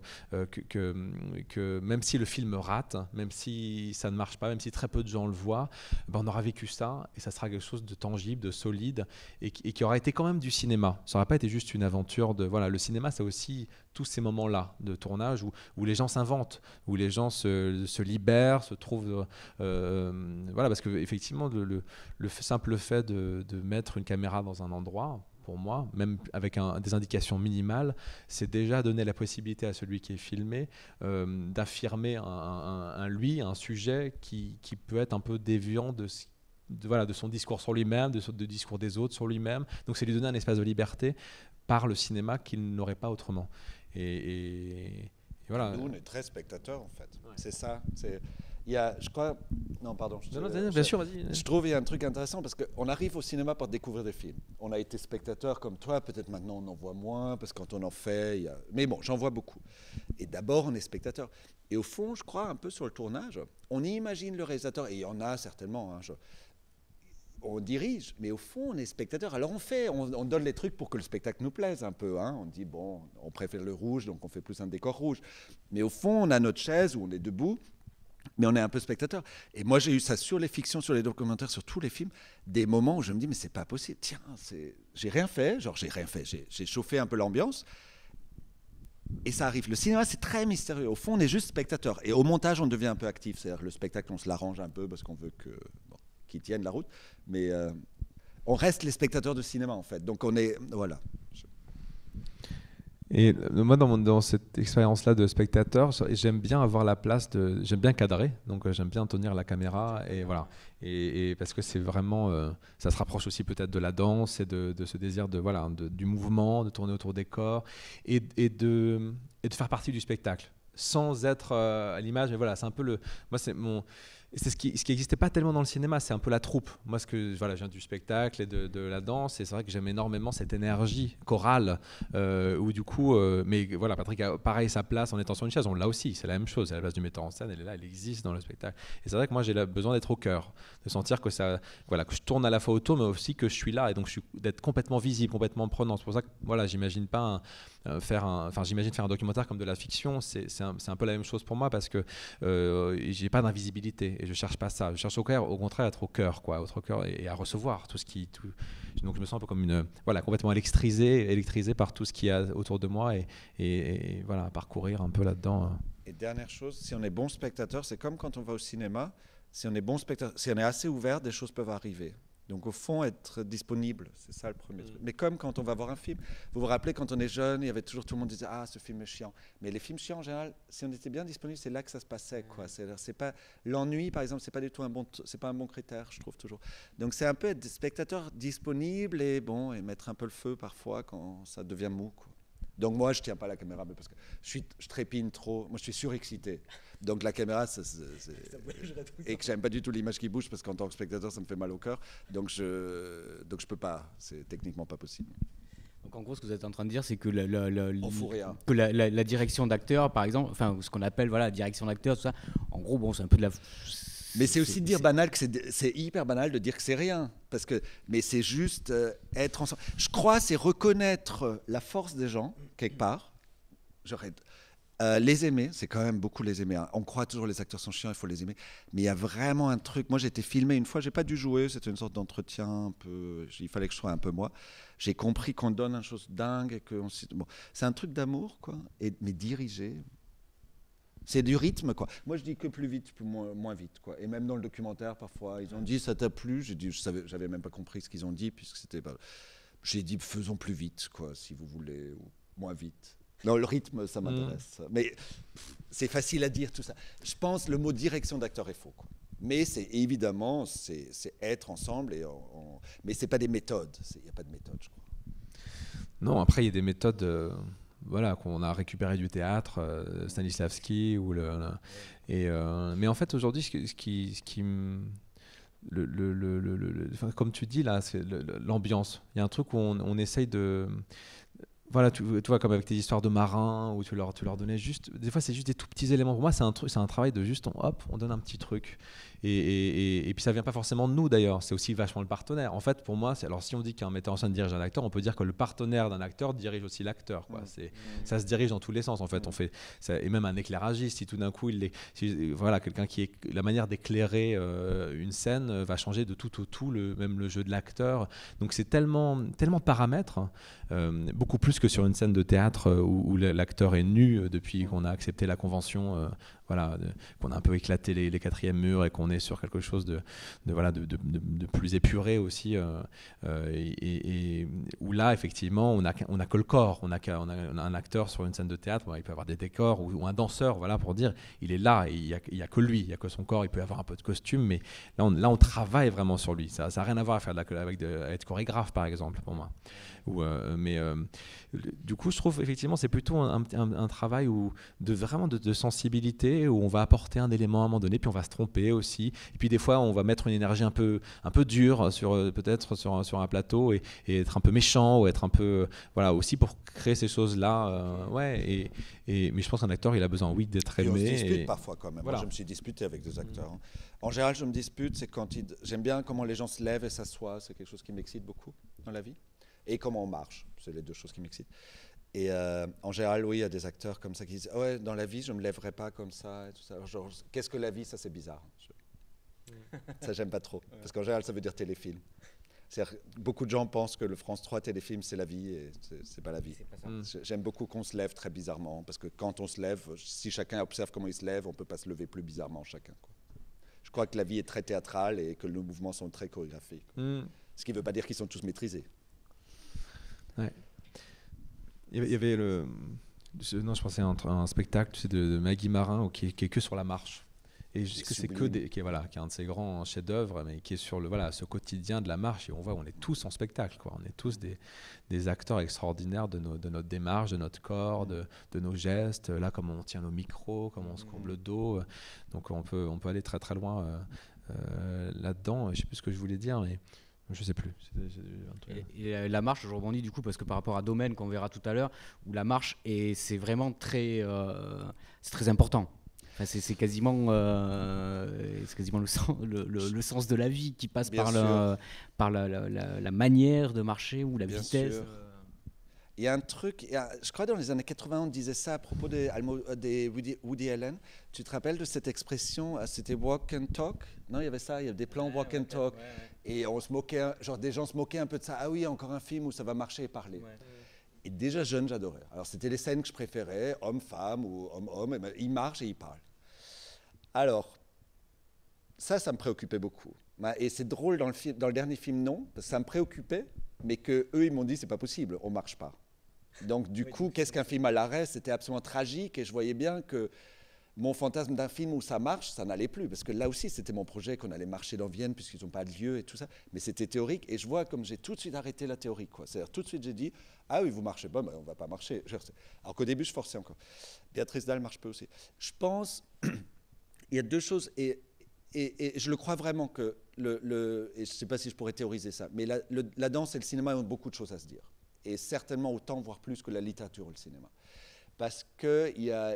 que même si le film rate, même si ça ne marche pas, même si très peu de gens le voient, ben on aura vécu ça et ça sera quelque chose de tangible, de solide et qui aura été quand même du cinéma. Ça n'aura pas été juste une aventure de... Voilà, le cinéma, c'est aussi tous ces moments-là de tournage où les gens s'inventent, où les gens se libèrent, se trouvent... voilà, parce qu'effectivement, le simple fait de mettre une caméra dans un endroit, pour moi, même avec des indications minimales, c'est déjà donner la possibilité à celui qui est filmé d'affirmer un sujet qui peut être un peu déviant de son discours sur lui-même, de discours des autres sur lui-même. Donc c'est lui donner un espace de liberté par le cinéma qu'il n'aurait pas autrement. Et voilà. Nous, on est très spectateurs, en fait. Ouais. C'est ça. Il y a, je crois... Non, pardon. Bien sûr, vas-y. Je trouve qu'il y a un truc intéressant parce qu'on arrive au cinéma pour découvrir des films. On a été spectateurs comme toi, peut-être maintenant on en voit moins parce que quand on en fait... Mais bon, j'en vois beaucoup. Et d'abord, on est spectateurs. Et au fond, je crois, un peu sur le tournage, on y imagine le réalisateur, et il y en a certainement, hein, on dirige, mais au fond, on est spectateur. Alors on donne les trucs pour que le spectacle nous plaise un peu. Hein. On dit, bon, on préfère le rouge, donc on fait plus un décor rouge. Mais au fond, on a notre chaise où on est debout, mais on est un peu spectateur. Et moi, j'ai eu ça sur les fictions, sur les documentaires, sur tous les films, des moments où je me dis, mais c'est pas possible. Tiens, j'ai rien fait, j'ai chauffé un peu l'ambiance. Et ça arrive. Le cinéma, c'est très mystérieux. Au fond, on est juste spectateur. Et au montage, on devient un peu actif. C'est-à-dire le spectacle, on se l'arrange un peu parce qu'on veut qu'ils tiennent la route, mais on reste les spectateurs de cinéma en fait. Donc on est, voilà. Et moi, dans cette expérience-là de spectateur, j'aime bien avoir la place j'aime bien cadrer, donc j'aime bien tenir la caméra et voilà. Et parce que c'est vraiment, ça se rapproche aussi peut-être de la danse et de ce désir du mouvement, de tourner autour des corps et de faire partie du spectacle, sans être à l'image. Mais voilà, c'est un peu moi c'est mon. C'est ce qui n'existait pas tellement dans le cinéma, c'est un peu la troupe. Moi, je viens du spectacle et de la danse, et c'est vrai que j'aime énormément cette énergie chorale, où du coup, mais voilà, Patrick a pareil sa place en étant sur une chaise, on l'a aussi, c'est la même chose, c'est la place du metteur en scène, elle est là, elle existe dans le spectacle. Et c'est vrai que moi, j'ai besoin d'être au cœur, de sentir que ça, voilà, que je tourne à la fois autour, mais aussi que je suis là, et donc d'être complètement visible, complètement prenant. C'est pour ça que voilà, j'imagine pas j'imagine faire un documentaire comme de la fiction, c'est un peu la même chose pour moi parce que j'ai pas d'invisibilité et je cherche pas ça. Je cherche au contraire à être au cœur, quoi, au cœur et à recevoir tout. Donc je me sens un peu comme complètement électrisé par tout ce qu'il y a autour de moi et voilà, à parcourir un peu là-dedans. Et dernière chose, si on est bon spectateur, c'est comme quand on va au cinéma. Si on est bon spectateur, si on est assez ouvert, des choses peuvent arriver. Donc au fond, être disponible, c'est ça le premier truc. Mais comme quand on va voir un film, vous vous rappelez quand on est jeune, il y avait toujours tout le monde qui disait « Ah, ce film est chiant ». Mais les films chiants, en général, si on était bien disponible, c'est là que ça se passait, quoi. C'est pas l'ennui, par exemple, c'est pas du tout un bon critère, je trouve toujours. Donc c'est un peu être spectateur disponible et mettre un peu le feu parfois quand ça devient mou, quoi. Donc moi, je tiens pas la caméra, mais parce que je trépigne trop. Moi, je suis surexcité. Donc la caméra, et que j'aime pas du tout l'image qui bouge, parce qu'en tant que spectateur, ça me fait mal au cœur. Donc je peux pas. C'est techniquement pas possible. Donc en gros, ce que vous êtes en train de dire, c'est que on fout rien. Que la direction d'acteur, par exemple, enfin ce qu'on appelle la direction d'acteur, tout ça. En gros, bon, c'est un peu de la. Mais c'est aussi de dire banal que c'est hyper banal de dire que c'est rien, mais c'est juste être ensemble. Je crois c'est reconnaître la force des gens quelque part. Les aimer, c'est quand même beaucoup les aimer. Hein. On croit toujours les acteurs sont chiants, il faut les aimer. Mais il y a vraiment un truc. Moi, j'ai été filmé une fois, j'ai pas dû jouer. C'était une sorte d'entretien un peu. Il fallait que je sois un peu moi. J'ai compris qu'on donne une chose dingue et que c'est un truc d'amour, quoi. Mais dirigé. C'est du rythme, quoi. Moi, je dis que plus vite, moins vite, quoi. Et même dans le documentaire, parfois, ils ont dit ça t'a plu. J'ai dit, j'avais même pas compris ce qu'ils ont dit puisque c'était pas. J'ai dit faisons plus vite, quoi, si vous voulez, ou moins vite. Non, le rythme, ça m'intéresse. Mais c'est facile à dire tout ça. Je pense le mot direction d'acteur est faux, quoi. Mais c'est évidemment, c'est être ensemble mais c'est pas des méthodes. Il y a pas de méthode, je crois. Non, après il y a des méthodes. Qu'on a récupéré du théâtre, Stanislavski mais en fait aujourd'hui ce qui comme tu dis là, c'est l'ambiance. Il y a un truc où on essaye de voilà, tu vois, comme avec tes histoires de marins, où tu leur donnais juste. Des fois, c'est juste des tout petits éléments. Pour moi, c'est un travail de juste, hop, on donne un petit truc. Et puis, ça vient pas forcément de nous, d'ailleurs. C'est aussi vachement le partenaire. En fait, pour moi, alors si on dit qu'un metteur en scène dirige un acteur, on peut dire que le partenaire d'un acteur dirige aussi l'acteur. Ça se dirige dans tous les sens, en fait. Et même un éclairagiste, si tout d'un coup, voilà, quelqu'un la manière d'éclairer une scène va changer de tout au tout, même le jeu de l'acteur. Donc, c'est tellement paramètres. Beaucoup plus que sur une scène de théâtre où l'acteur est nu depuis qu'on a accepté la convention, qu'on a un peu éclaté les quatrièmes murs et qu'on est sur quelque chose de plus épuré aussi, et où là effectivement on a que le corps, on a un acteur sur une scène de théâtre, il peut avoir des décors ou un danseur, voilà, pour dire il est là et il y a que lui, il y a que son corps, il peut avoir un peu de costume, mais là on travaille vraiment sur lui. Ça n'a rien à voir à faire avec être chorégraphe par exemple pour moi. Du coup, je trouve effectivement c'est plutôt un travail vraiment de sensibilité, où on va apporter un élément à un moment donné, puis on va se tromper aussi. Et puis des fois, on va mettre une énergie un peu dure peut-être sur un plateau et être un peu méchant, ou être un peu aussi pour créer ces choses-là. Mais je pense qu'un acteur, il a besoin, oui, d'être aimé. On se dispute parfois quand même. Voilà. Moi, je me suis disputé avec des acteurs. En général, je me dispute, c'est j'aime bien comment les gens se lèvent et s'assoient. C'est quelque chose qui m'excite beaucoup dans la vie. Et comment on marche, c'est les deux choses qui m'excitent. Et en général, oui, il y a des acteurs comme ça qui disent ouais, dans la vie, je ne me lèverai pas comme ça. Et tout ça. Genre, qu'est-ce que la vie? Ça, c'est bizarre. Ça, j'aime pas trop. Parce qu'en général, ça veut dire téléfilm. Beaucoup de gens pensent que le France 3 téléfilm, c'est la vie, et c'est pas la vie. Pas ça. J'aime beaucoup qu'on se lève très bizarrement, parce que quand on se lève, si chacun observe comment il se lève, on peut pas se lever plus bizarrement chacun. Je crois que la vie est très théâtrale et que nos mouvements sont très chorégraphiés. Ce qui ne veut pas dire qu'ils sont tous maîtrisés. Ouais. Il y avait je pensais à un spectacle de Maggie Marin qui est que sur la marche. Et je sais que c'est qui est un de ses grands chefs-d'œuvre, mais qui est sur ce quotidien de la marche. Et on est tous en spectacle, quoi. On est tous des acteurs extraordinaires de notre démarche, de notre corps, de nos gestes. Là, comment on tient nos micros, comment on se courbe le dos. Donc on peut aller très très loin là-dedans. Je sais plus ce que je voulais dire, mais je sais plus. Et la marche, je rebondis du coup parce que par rapport à Domaine qu'on verra tout à l'heure, où la marche c'est vraiment très important. Enfin, c'est quasiment le sens de la vie qui passe par la manière de marcher ou la vitesse. Sûr. Il y a un truc, je crois dans les années 80, on disait ça à propos des Woody Allen. Tu te rappelles de cette expression, c'était walk and talk? Non, il y avait ça, il y avait des plans walk and talk. Ouais. Et on se moquait, des gens se moquaient un peu de ça. Ah oui, encore un film où ça va marcher et parler. Ouais. Et déjà jeune, j'adorais. Alors c'était les scènes que je préférais, homme-femme ou homme-homme. Ils marchent et ils parlent. Alors, ça me préoccupait beaucoup. Et c'est drôle dans le dernier film, non, parce que ça me préoccupait, mais qu'eux, ils m'ont dit, c'est pas possible, on marche pas. Donc, du coup, qu'est-ce qu'un film à l'arrêt? C'était absolument tragique, et je voyais bien que mon fantasme d'un film où ça marche, ça n'allait plus, parce que là aussi, c'était mon projet qu'on allait marcher dans Vienne, puisqu'ils n'ont pas de lieu et tout ça, mais c'était théorique, et je vois comme j'ai tout de suite arrêté la théorie, quoi. C'est-à-dire, tout de suite, j'ai dit, ah oui, vous marchez pas, mais on va pas marcher. Alors qu'au début, je forçais encore. Béatrice Dalle marche peu aussi. Je pense, il y a deux choses, et je le crois vraiment que, et je ne sais pas si je pourrais théoriser ça, mais la danse et le cinéma ont beaucoup de choses à se dire. Et certainement autant, voire plus que la littérature ou le cinéma. Parce que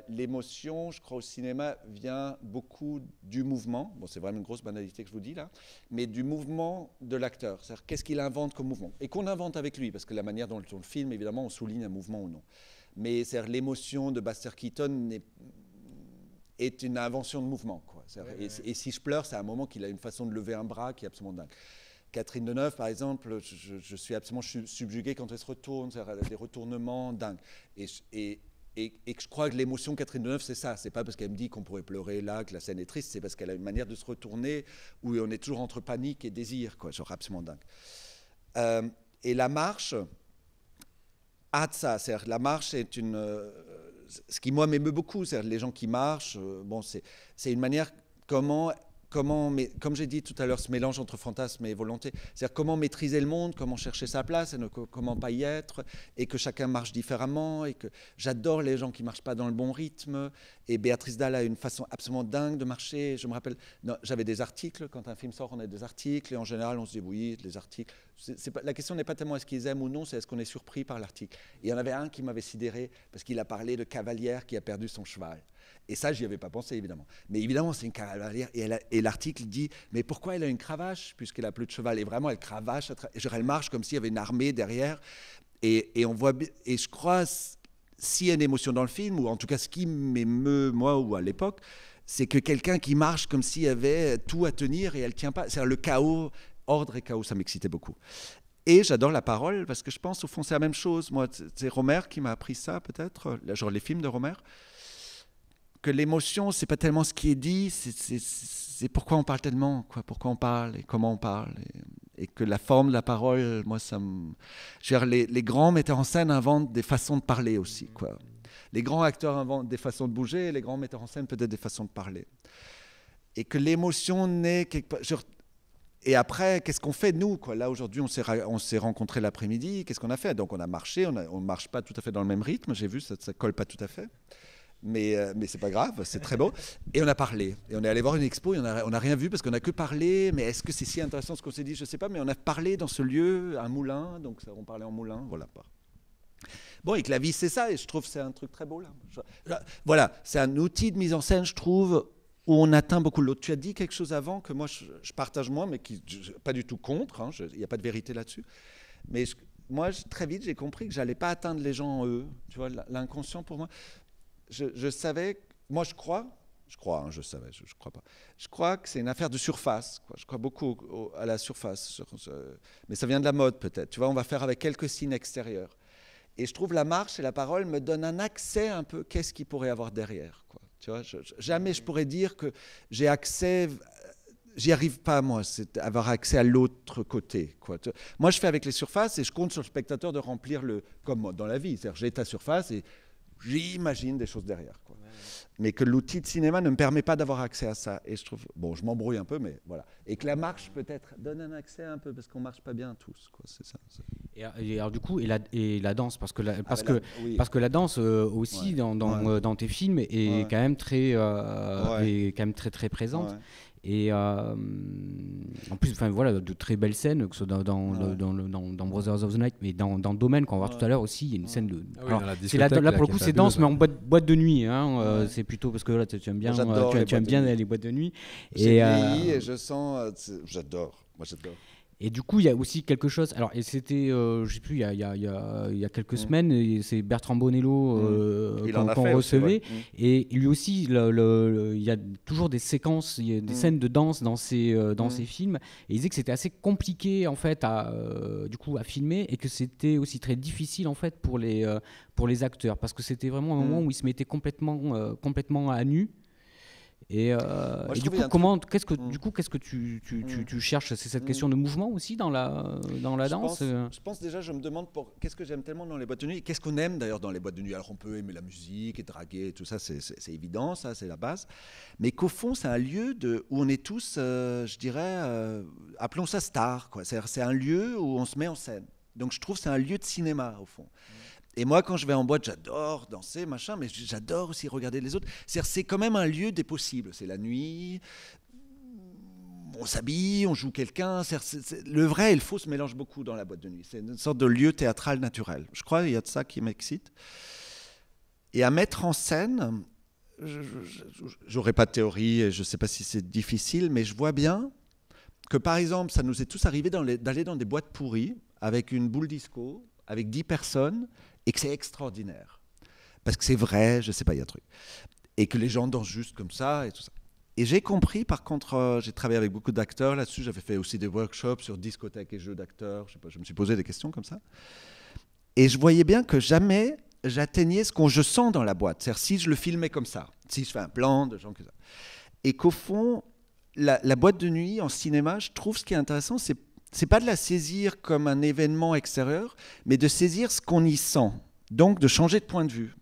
l'émotion, je crois, au cinéma, vient beaucoup du mouvement. Bon, c'est vraiment une grosse banalité que je vous dis là, mais du mouvement de l'acteur. C'est-à-dire, qu'est-ce qu'il invente comme mouvement? Et qu'on invente avec lui, parce que la manière dont on le filme, évidemment, on souligne un mouvement ou non. Mais c'est-à-dire, l'émotion de Buster Keaton est une invention de mouvement, quoi. Et si je pleure, c'est à un moment qu'il a une façon de lever un bras qui est absolument dingue. Catherine Deneuve, par exemple, je suis absolument subjugué quand elle se retourne, c'est-à-dire des retournements dingues. Et je crois que l'émotion de Catherine Deneuve, c'est ça. C'est pas parce qu'elle me dit qu'on pourrait pleurer là, que la scène est triste, c'est parce qu'elle a une manière de se retourner où on est toujours entre panique et désir, quoi, genre absolument dingue. Et la marche a de ça. C'est-à-dire, la marche est ce qui, moi, m'émeut beaucoup. C'est-à-dire, les gens qui marchent, c'est une manière comment comme j'ai dit tout à l'heure, ce mélange entre fantasme et volonté, c'est-à-dire comment maîtriser le monde, comment chercher sa place et comment pas y être, et que chacun marche différemment, et que j'adore les gens qui marchent pas dans le bon rythme, et Béatrice Dalle a une façon absolument dingue de marcher. Je me rappelle, j'avais des articles, quand un film sort, on a des articles, et en général, on se dit, oui, les articles, la question n'est pas tellement est-ce qu'ils aiment ou non, c'est est-ce qu'on est surpris par l'article. Et il y en avait un qui m'avait sidéré, parce qu'il a parlé de cavalière qui a perdu son cheval. Et ça, j'y avais pas pensé, évidemment. Mais évidemment, c'est une cavalière. Et l'article dit, mais pourquoi elle a une cravache, puisqu'elle a plus de cheval? Et vraiment, elle cravache, elle marche comme s'il y avait une armée derrière. Et on voit, et je crois, s'il y a une émotion dans le film, ou en tout cas ce qui m'émeut, moi, ou à l'époque, c'est que quelqu'un qui marche comme s'il y avait tout à tenir et elle tient pas. C'est-à-dire le chaos, ordre et chaos, ça m'excitait beaucoup. Et j'adore la parole, parce que je pense, au fond, c'est la même chose. Moi, c'est Rohmer qui m'a appris ça, peut-être, genre les films de Rohmer, que l'émotion, c'est pas tellement ce qui est dit, c'est pourquoi on parle tellement, quoi, pourquoi on parle et comment on parle. Et que la forme de la parole, moi, ça me... Les grands metteurs en scène inventent des façons de parler aussi, quoi. Les grands acteurs inventent des façons de bouger, et les grands metteurs en scène peut-être des façons de parler. Et que l'émotion naît quelque part... Et après, qu'est-ce qu'on fait, nous, quoi? Là, aujourd'hui, on s'est rencontrés l'après-midi. Qu'est-ce qu'on a fait? Donc, on a marché. On ne marche pas tout à fait dans le même rythme. J'ai vu, ça ne colle pas tout à fait. Mais c'est pas grave, c'est très beau. Et on a parlé. Et on est allé voir une expo et on a rien vu parce qu'on a que parlé. Mais est-ce que c'est si intéressant ce qu'on s'est dit? Je sais pas. Mais on a parlé dans ce lieu, un moulin. Donc, on parlait en moulin. Voilà. Bon, et que la vie, c'est ça. Et je trouve que c'est un truc très beau, là. Voilà. C'est un outil de mise en scène, je trouve, où on atteint beaucoup l'autre. Tu as dit quelque chose avant que moi, je partage moins, mais qui pas du tout contre. Il n'y a pas de vérité là-dessus. Mais moi, très vite, j'ai compris que j'allais pas atteindre les gens en eux. Tu vois, l'inconscient pour moi. Je savais, moi je crois, je savais, je crois pas. Je crois que c'est une affaire de surface, quoi. Je crois beaucoup à la surface, mais ça vient de la mode peut-être. Tu vois, on va faire avec quelques signes extérieurs. Et je trouve la marche et la parole me donnent un accès un peu, qu'est-ce qu'il pourrait y avoir derrière, quoi. Tu vois, jamais je pourrais dire que j'ai accès, j'y arrive pas moi, c'est avoir accès à l'autre côté, quoi. Moi je fais avec les surfaces et je compte sur le spectateur de remplir comme dans la vie, c'est-à-dire j'ai ta surface et j'imagine des choses derrière, quoi. Ouais. Mais que l'outil de cinéma ne me permet pas d'avoir accès à ça. Et je trouve, bon, je m'embrouille un peu, mais voilà. Et que la marche, peut-être, donne un accès un peu, parce qu'on ne marche pas bien tous, quoi. C'est ça. Et alors, du coup, et la danse, parce que la danse aussi, ouais. Dans tes films, est quand même très, très présente. Ouais. Et en plus, enfin voilà, de très belles scènes, que ce soit dans Brothers of the Night, mais dans le domaine qu'on va voir tout à l'heure aussi, il y a une scène de. Alors, là pour le coup, c'est danse, mais en boîte de nuit. Hein, c'est plutôt parce que là, tu aimes bien, les boîtes de nuit. Et je sens, j'adore. Moi, j'adore. Et du coup, il y a aussi quelque chose. Alors, et c'était, je sais plus, il y a quelques semaines, c'est Bertrand Bonello qu'on recevait. Et lui aussi, il y a toujours des séquences, il y a des scènes de danse dans ces films. Et il disait que c'était assez compliqué en fait à filmer et que c'était aussi très difficile en fait pour les acteurs parce que c'était vraiment un moment où ils se mettaient complètement à nu. Et du coup, qu'est-ce que tu cherches? C'est cette question de mouvement aussi dans la danse. Je pense déjà, je me demande qu'est-ce que j'aime tellement dans les boîtes de nuit, et qu'est-ce qu'on aime d'ailleurs dans les boîtes de nuit. Alors on peut aimer la musique et draguer et tout ça, c'est évident, ça c'est la base. Mais qu'au fond, c'est un lieu où on est tous, je dirais, appelons ça star, quoi. C'est un lieu où on se met en scène. Donc je trouve que c'est un lieu de cinéma au fond. Et moi, quand je vais en boîte, j'adore danser, machin, mais j'adore aussi regarder les autres. C'est quand même un lieu des possibles. C'est la nuit, on s'habille, on joue quelqu'un. Le vrai et le faux se mélangent beaucoup dans la boîte de nuit. C'est une sorte de lieu théâtral naturel. Je crois qu'il y a de ça qui m'excite. Et à mettre en scène, j'aurais pas de théorie, et je ne sais pas si c'est difficile, mais je vois bien que, par exemple, ça nous est tous arrivé d'aller dans des boîtes pourries avec une boule disco, avec 10 personnes, et que c'est extraordinaire. Parce que c'est vrai, je sais pas, il y a un truc. Et que les gens dansent juste comme ça, et tout ça. Et j'ai compris, par contre, j'ai travaillé avec beaucoup d'acteurs là-dessus, j'avais fait aussi des workshops sur discothèques et jeux d'acteurs, je me suis posé des questions comme ça. Et je voyais bien que jamais j'atteignais ce que je sens dans la boîte. C'est-à-dire si je le filmais comme ça, si je fais un plan de gens comme ça. Et qu'au fond, la boîte de nuit en cinéma, je trouve ce qui est intéressant, c'est pas de la saisir comme un événement extérieur, mais de saisir ce qu'on y sent, donc de changer de point de vue.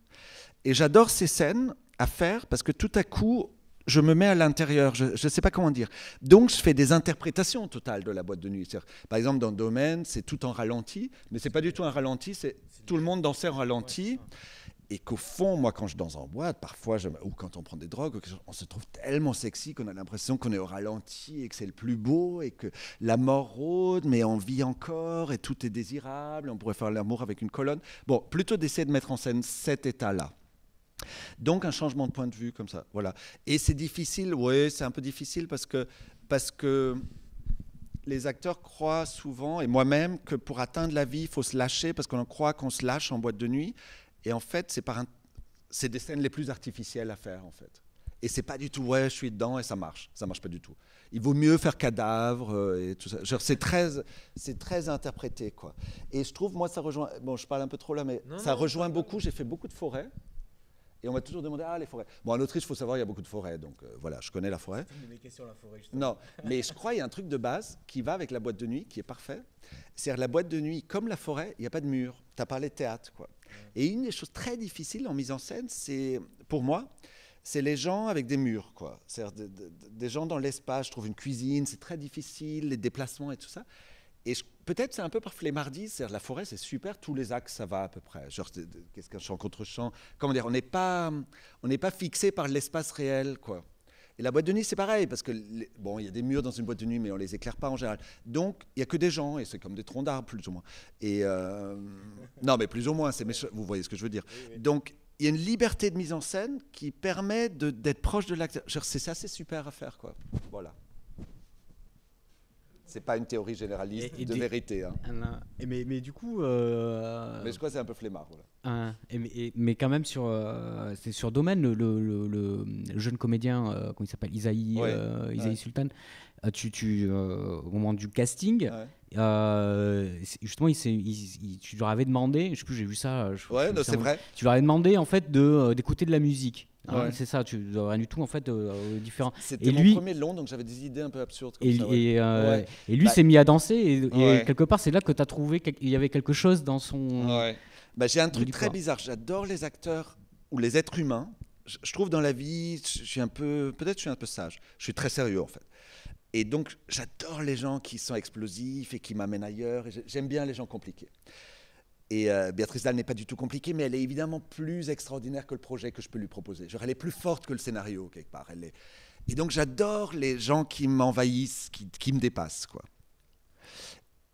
Et j'adore ces scènes à faire parce que tout à coup, je me mets à l'intérieur, je ne sais pas comment dire. Donc, je fais des interprétations totales de la boîte de nuit. Par exemple, dans Domaine, c'est tout en ralenti, mais ce n'est pas du tout un ralenti, c'est tout le monde dansait en ralenti. Et qu'au fond, moi, quand je danse en boîte, parfois, ou quand on prend des drogues, on se trouve tellement sexy qu'on a l'impression qu'on est au ralenti et que c'est le plus beau et que la mort rôde, mais on vit encore et tout est désirable. On pourrait faire l'amour avec une colonne. Bon, plutôt d'essayer de mettre en scène cet état-là. Donc, un changement de point de vue comme ça. Voilà. Et c'est difficile, oui, c'est un peu difficile parce que les acteurs croient souvent, et moi-même, que pour atteindre la vie, il faut se lâcher parce qu'on croit qu'on se lâche en boîte de nuit. Et en fait, c'est des scènes les plus artificielles à faire, en fait. Et c'est pas du tout, ouais, je suis dedans et ça marche. Ça marche pas du tout. Il vaut mieux faire cadavre et tout ça. Genre, c'est très interprété, quoi. Et je trouve, moi, ça rejoint. Bon, je parle un peu trop là, mais ça rejoint beaucoup. J'ai fait beaucoup de forêts. Et on m'a toujours demandé, les forêts. Bon, en Autriche, il faut savoir, il y a beaucoup de forêts. Donc, voilà, je connais la forêt. C'est une de mes questions, la forêt, justement. Non, mais je crois qu'il y a un truc de base qui va avec la boîte de nuit, qui est parfait. C'est-à-dire, la boîte de nuit, comme la forêt, il n'y a pas de mur. Tu as parlé de théâtre, quoi. Et une des choses très difficiles en mise en scène, c'est, pour moi, c'est les gens avec des murs, quoi. C'est-à-dire des gens dans l'espace. Je trouve une cuisine, c'est très difficile, les déplacements et tout ça. Et peut-être c'est un peu par flemmardise, c'est-à-dire la forêt c'est super, tous les axes ça va à peu près. Genre qu'est-ce qu'un champ contre champ, comment dire, on n'est pas fixé par l'espace réel, quoi. Et la boîte de nuit c'est pareil parce que bon il y a des murs dans une boîte de nuit mais on les éclaire pas en général. Donc il y a que des gens et c'est comme des troncs d'arbres plus ou moins. Et non mais plus ou moins, vous voyez ce que je veux dire. Oui. Donc il y a une liberté de mise en scène qui permet d'être proche de l'acteur. C'est assez super à faire, quoi. Voilà. C'est pas une théorie généraliste de vérité. Hein. Mais du coup... Mais je crois que c'est un peu flemmard. Voilà. Mais quand même, c'est sur Domaine, le jeune comédien, comment il s'appelle, Isaïe Sultan, au moment du casting, justement, tu leur avais demandé, je sais plus, j'ai vu ça. C'est vrai. Tu leur avais demandé en fait d'écouter de la musique. Hein, c'est ça, tu rien du tout en fait différent. C'était mon premier long, donc j'avais des idées un peu absurdes. Comme ça, et lui s'est mis à danser et quelque part c'est là que tu as trouvé qu'il y avait quelque chose dans son. J'ai un truc très bizarre. J'adore les acteurs ou les êtres humains. Je trouve dans la vie, peut-être je suis un peu sage. Je suis très sérieux en fait. Et donc j'adore les gens qui sont explosifs et qui m'amènent ailleurs. Et j'aime bien les gens compliqués. Et Béatrice Dalle n'est pas du tout compliquée, mais elle est évidemment plus extraordinaire que le projet que je peux lui proposer. Genre, elle est plus forte que le scénario, quelque part. Et donc, j'adore les gens qui m'envahissent, qui me dépassent, quoi.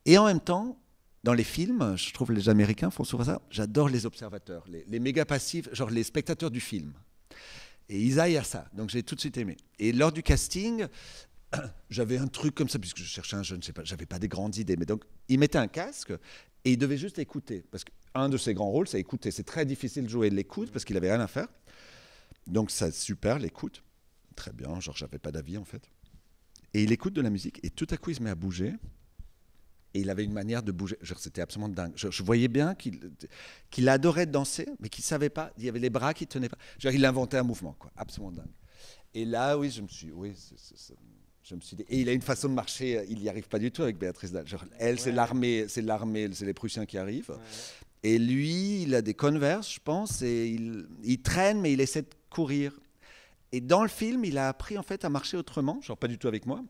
Et en même temps, dans les films, je trouve que les Américains font souvent ça, j'adore les observateurs, les méga passifs, genre les spectateurs du film. Et Isaïe a ça, donc j'ai tout de suite aimé. Et lors du casting, j'avais un truc comme ça, puisque je cherchais un jeune, je sais pas, j'avais pas des grandes idées, mais donc, il mettait un casque, et il devait juste écouter, parce qu'un de ses grands rôles, c'est écouter. C'est très difficile de jouer de l'écoute, parce qu'il n'avait rien à faire. Donc, c'est super, l'écoute. Très bien, genre, j'avais pas d'avis, en fait. Et il écoute de la musique, et tout à coup, il se met à bouger. Et il avait une manière de bouger. Genre, c'était absolument dingue. Je voyais bien qu'il adorait danser, mais qu'il ne savait pas. Il y avait les bras qui ne tenaient pas. Genre, il inventait un mouvement, quoi. Absolument dingue. Et là, oui, je me suis dit, et il a une façon de marcher, il n'y arrive pas du tout avec Béatrice Dalle. Genre, elle, c'est l'armée, c'est les Prussiens qui arrivent. Ouais. Et lui, il a des Converse, je pense, et il traîne, mais il essaie de courir. Et dans le film, il a appris en fait à marcher autrement, genre pas du tout avec moi.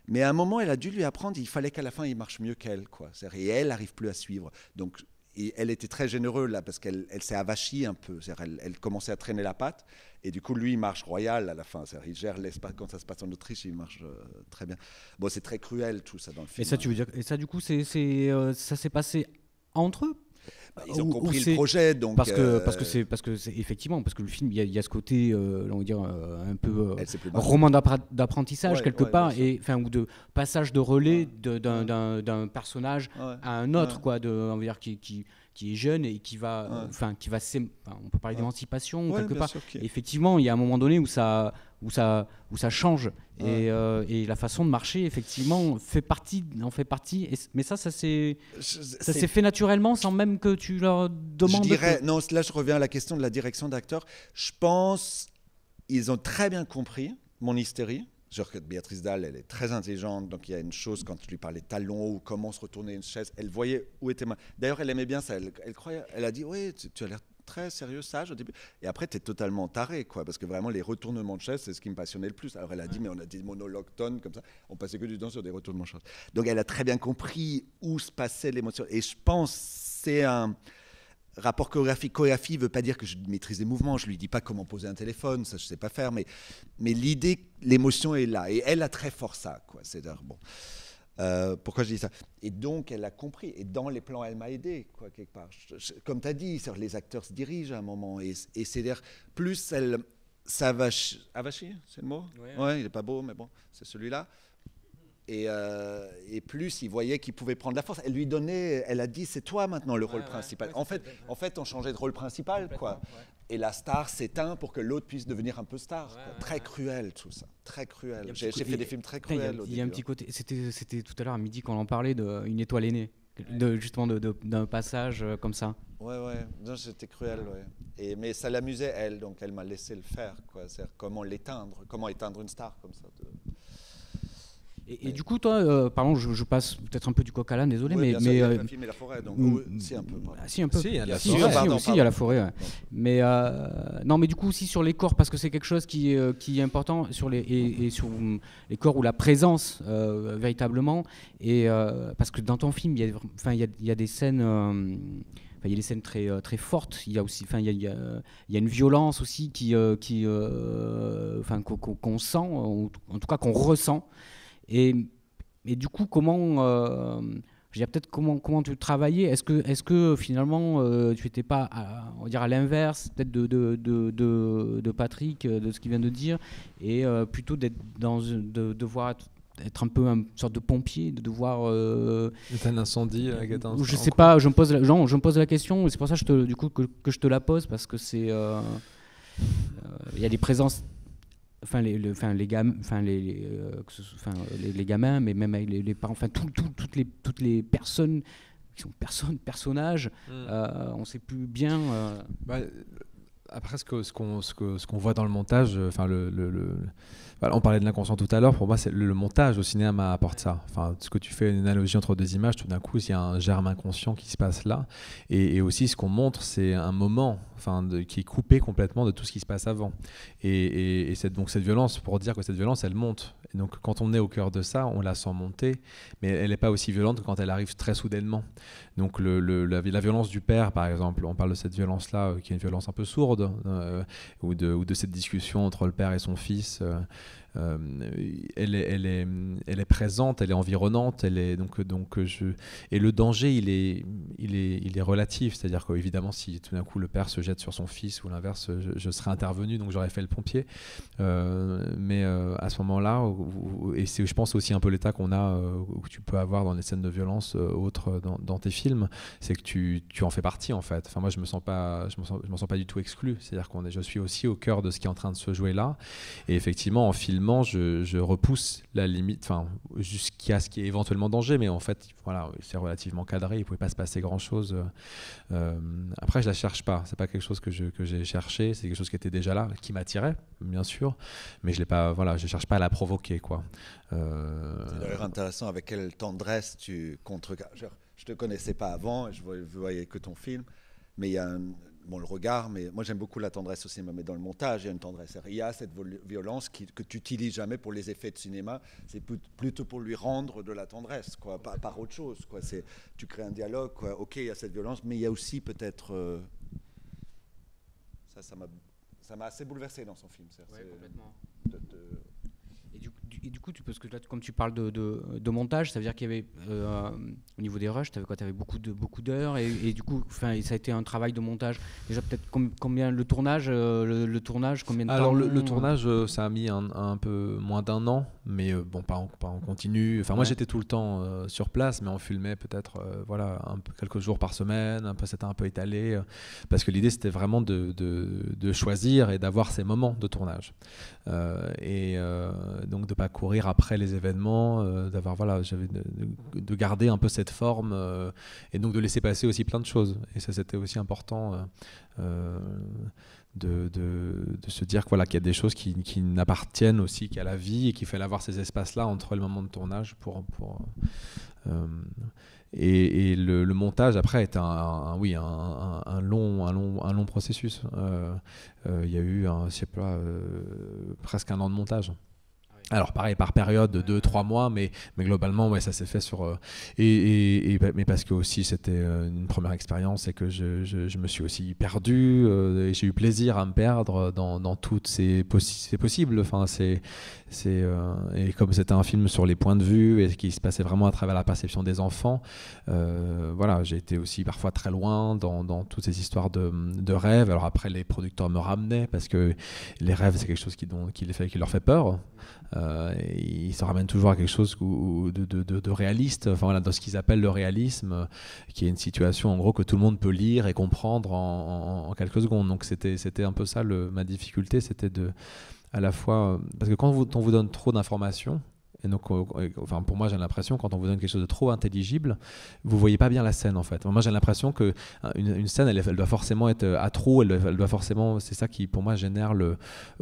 Mais à un moment, elle a dû lui apprendre, il fallait qu'à la fin, il marche mieux qu'elle, quoi. Et elle n'arrive plus à suivre. Donc, et elle était très généreuse là, parce qu'elle s'est avachie un peu. Elle commençait à traîner la patte. Et du coup, lui, il marche royal à la fin. Il gère l'espace. Quand ça se passe en Autriche, il marche très bien. Bon, c'est très cruel tout ça dans le film. Et ça, tu veux dire, et ça, du coup, ça s'est passé entre eux? Ils ont compris le projet, donc parce que c'est effectivement parce que le film, il y a ce côté, on va dire un peu roman d'apprentissage quelque part, et enfin ou de passage de relais d'un personnage à un autre, quoi, on va dire qui est jeune et qui va, on peut parler d'émancipation quelque part. Effectivement, il y a un moment donné où ça change, et la façon de marcher effectivement en fait partie. Mais ça s'est fait naturellement sans même que tu leur demandes. Je dirais, non, là je reviens à la question de la direction d'acteurs. Je pense ils ont très bien compris mon hystérie. Genre que Béatrice Dalle, elle est très intelligente, donc il y a une chose, quand je lui parlais talons ou comment se retourner une chaise, elle voyait où était ma... D'ailleurs, elle aimait bien ça, elle croyait, elle a dit, oui, tu as l'air très sérieux, sage au début. Et après, tu es totalement taré, quoi, parce que vraiment, les retournements de chaise, c'est ce qui me passionnait le plus. Alors, elle a dit, mais on a des monologues tonnes comme ça. On passait que du temps sur des retournements de chaise. Donc, elle a très bien compris où se passait l'émotion. Et je pense c'est un rapport chorégraphique. Chorégraphie ne veut pas dire que je maîtrise les mouvements. Je ne lui dis pas comment poser un téléphone, ça, je ne sais pas faire. Mais l'idée, l'émotion est là. Et elle a très fort ça, quoi. C'est-à-dire, bon. Pourquoi je dis ça? Et donc, elle a compris. Et dans les plans, elle m'a aidé, quoi, quelque part. Comme tu as dit, les acteurs se dirigent à un moment. Et c'est-à-dire, plus elle... Avachi, c'est le mot? Ouais, il n'est pas beau, mais bon, c'est celui-là. Et plus, il voyait qu'il pouvait prendre la force. Elle lui donnait... Elle a dit, c'est toi maintenant le rôle principal. En fait, on changeait de rôle principal, quoi. Ouais. Et la star s'éteint pour que l'autre puisse devenir un peu star. Très cruel, tout ça. Très cruel. J'ai fait des films très cruels. Il y a un petit côté. C'était tout à l'heure à midi quand on en parlait d'une étoile aînée, justement d'un passage comme ça. Ouais. Non, c'était cruel, ouais. Mais ça l'amusait, elle, donc elle m'a laissé le faire, quoi. C'est-à-dire comment éteindre une star comme ça. Et du coup, toi, pardon, je passe peut-être un peu du coq à l'âne, désolé, oui, mais il y a la film et la forêt, donc si un peu. Si un peu. Si, il y a la forêt. Il y a la forêt. Ouais. Mais non, mais du coup aussi sur les corps, parce que c'est quelque chose qui est important sur et sur les corps où la présence véritablement. Et parce que dans ton film, il y a des scènes. Il y a des scènes très fortes. Il y a aussi, il y a une violence aussi qu'on sent, en tout cas qu'on ressent. Et du coup, comment tu travaillais? Est-ce que finalement tu n'étais pas, on va dire à l'inverse, peut-être de Patrick, de ce qu'il vient de dire, et plutôt d'être devoir être un peu une sorte de pompier, de devoir. C'est un incendie. Je sais pas. Je me pose la question, et c'est pour ça que je te la pose, parce que c'est. Il y a des présences. Les gamins, mais même avec les parents, toutes les personnes qui sont personnages, on ne sait plus bien. Après, ce qu'on voit dans le montage, voilà, on parlait de l'inconscient tout à l'heure. Pour moi, c'est le montage au cinéma apporte ça. Enfin, ce que tu fais une analogie entre deux images, tout d'un coup, il y a un germe inconscient qui se passe là, et aussi ce qu'on montre, c'est un moment, qui est coupé complètement de tout ce qui se passe avant. Et donc cette violence, pour dire que cette violence, elle monte. Et donc, quand on est au cœur de ça, on la sent monter, mais elle n'est pas aussi violente que quand elle arrive très soudainement. Donc, la violence du père, par exemple, on parle de cette violence-là, qui est une violence un peu sourde, ou de cette discussion entre le père et son fils. Elle est présente, elle est environnante, et le danger, il est relatif, c'est-à-dire qu'évidemment, si tout d'un coup le père se jette sur son fils ou l'inverse, je serais intervenu, donc j'aurais fait le pompier. Mais à ce moment-là, et c'est, je pense, aussi un peu l'état qu'on a, ou que tu peux avoir dans les scènes de violence autres dans tes films, c'est que tu en fais partie, en fait. Enfin, moi, je me sens pas du tout exclu, c'est-à-dire je suis aussi au cœur de ce qui est en train de se jouer là, et effectivement, en filmant, je repousse la limite, jusqu'à ce qui est éventuellement danger, mais en fait, voilà, c'est relativement cadré, il ne pouvait pas se passer grand-chose. Après, je la cherche pas, c'est pas quelque chose que j'ai cherché, c'est quelque chose qui était déjà là, qui m'attirait, bien sûr, mais je cherche pas à la provoquer, quoi. C'est d'ailleurs intéressant avec quelle tendresse tu contrecarres. Je te connaissais pas avant, je voyais que ton film, mais il y a le regard, mais moi j'aime beaucoup la tendresse au cinéma, mais dans le montage il y a une tendresse. Il y a cette violence que tu n'utilises jamais pour les effets de cinéma, c'est plutôt pour lui rendre de la tendresse, quoi, par autre chose, quoi. Tu crées un dialogue, quoi. Ok, il y a cette violence, mais il y a aussi peut-être... Ça m'a assez bouleversé dans son film. Complètement. Et du coup, parce que là, comme tu parles de montage, ça veut dire qu'il y avait, au niveau des rushs, tu avais beaucoup d'heures, et du coup, ça a été un travail de montage. Déjà, peut-être combien le tournage, combien de temps? Alors, le tournage, ça a mis un peu moins d'un an, mais pas en continu. Enfin, moi, j'étais tout le temps sur place, mais on filmait peut-être quelques jours par semaine, c'était un peu étalé, parce que l'idée, c'était vraiment de choisir et d'avoir ces moments de tournage. Donc, de pas courir après les événements, de garder un peu cette forme, et donc de laisser passer aussi plein de choses. Et ça, c'était aussi important de se dire que, voilà, qu'il y a des choses qui n'appartiennent aussi qu'à la vie et qu'il fallait avoir ces espaces-là entre les moments de tournage et le montage après est un long processus. Il y a eu je sais pas, presque un an de montage. Alors pareil, par période de 2-3 mois, mais globalement, ouais, ça s'est fait sur... mais parce que aussi c'était une première expérience et que je me suis aussi perdu, et j'ai eu plaisir à me perdre dans toutes ces possibles. Enfin, et comme c'était un film sur les points de vue et qui se passait vraiment à travers la perception des enfants, voilà, j'ai été aussi parfois très loin dans toutes ces histoires de rêves. Alors après, les producteurs me ramenaient parce que les rêves, c'est quelque chose qui leur fait peur. Ils se ramènent toujours à quelque chose de réaliste, enfin voilà, dans ce qu'ils appellent le réalisme, qui est une situation en gros que tout le monde peut lire et comprendre en quelques secondes. Donc c'était un peu ça ma difficulté, c'était à la fois parce que quand on vous donne trop d'informations, et donc, enfin, pour moi, j'ai l'impression, quand on vous donne quelque chose de trop intelligible, vous voyez pas bien la scène, en fait. Moi, j'ai l'impression que une scène, elle doit forcément être à trop. Elle doit forcément. C'est ça qui, pour moi, génère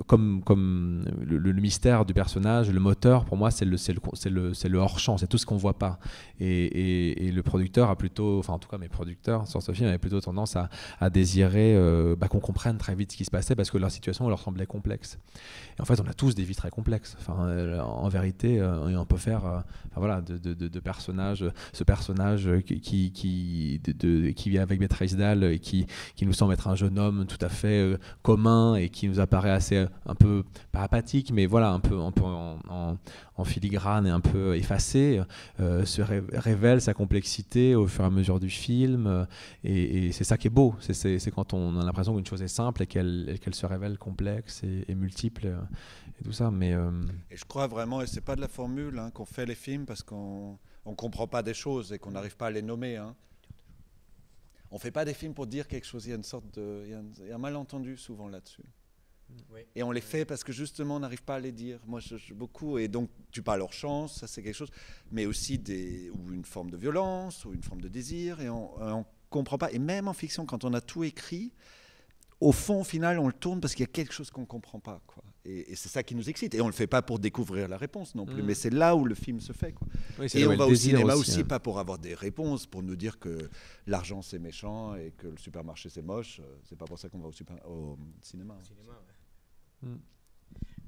comme le mystère du personnage, le moteur. Pour moi, c'est le hors champ, c'est tout ce qu'on voit pas. Et le producteur a plutôt, enfin, en tout cas, mes producteurs sur ce film avaient plutôt tendance à désirer qu'on comprenne très vite ce qui se passait parce que leur situation leur semblait complexe. Et en fait, on a tous des vies très complexes. Enfin, en vérité. Et on peut faire voilà, de personnages, ce personnage qui vient avec Béatrice Dalle et qui nous semble être un jeune homme tout à fait commun et qui nous apparaît assez un peu pas apathique mais voilà un peu en filigrane et un peu effacé, se révèle sa complexité au fur et à mesure du film, et c'est ça qui est beau, c'est quand on a l'impression qu'une chose est simple et qu'elle se révèle complexe et multiple et tout ça. Mais et je crois vraiment, et c'est pas de la formule qu'on fait les films parce qu'on comprend pas des choses et qu'on n'arrive pas à les nommer. On fait pas des films pour dire quelque chose. Il y a une sorte il y a un malentendu souvent là-dessus. Oui. Et on les fait parce que justement on n'arrive pas à les dire. Moi, je beaucoup, et donc tu parles hors champ, ça c'est quelque chose, mais aussi ou une forme de violence ou une forme de désir, et on comprend pas. Et même en fiction, quand on a tout écrit, au fond, au final, on le tourne parce qu'il y a quelque chose qu'on comprend pas, quoi. Et c'est ça qui nous excite. Et on le fait pas pour découvrir la réponse non plus, mais c'est là où le film se fait, quoi. Oui, et on va au cinéma aussi, pas pour avoir des réponses, pour nous dire que l'argent c'est méchant et que le supermarché c'est moche. C'est pas pour ça qu'on va au cinéma. Ouais.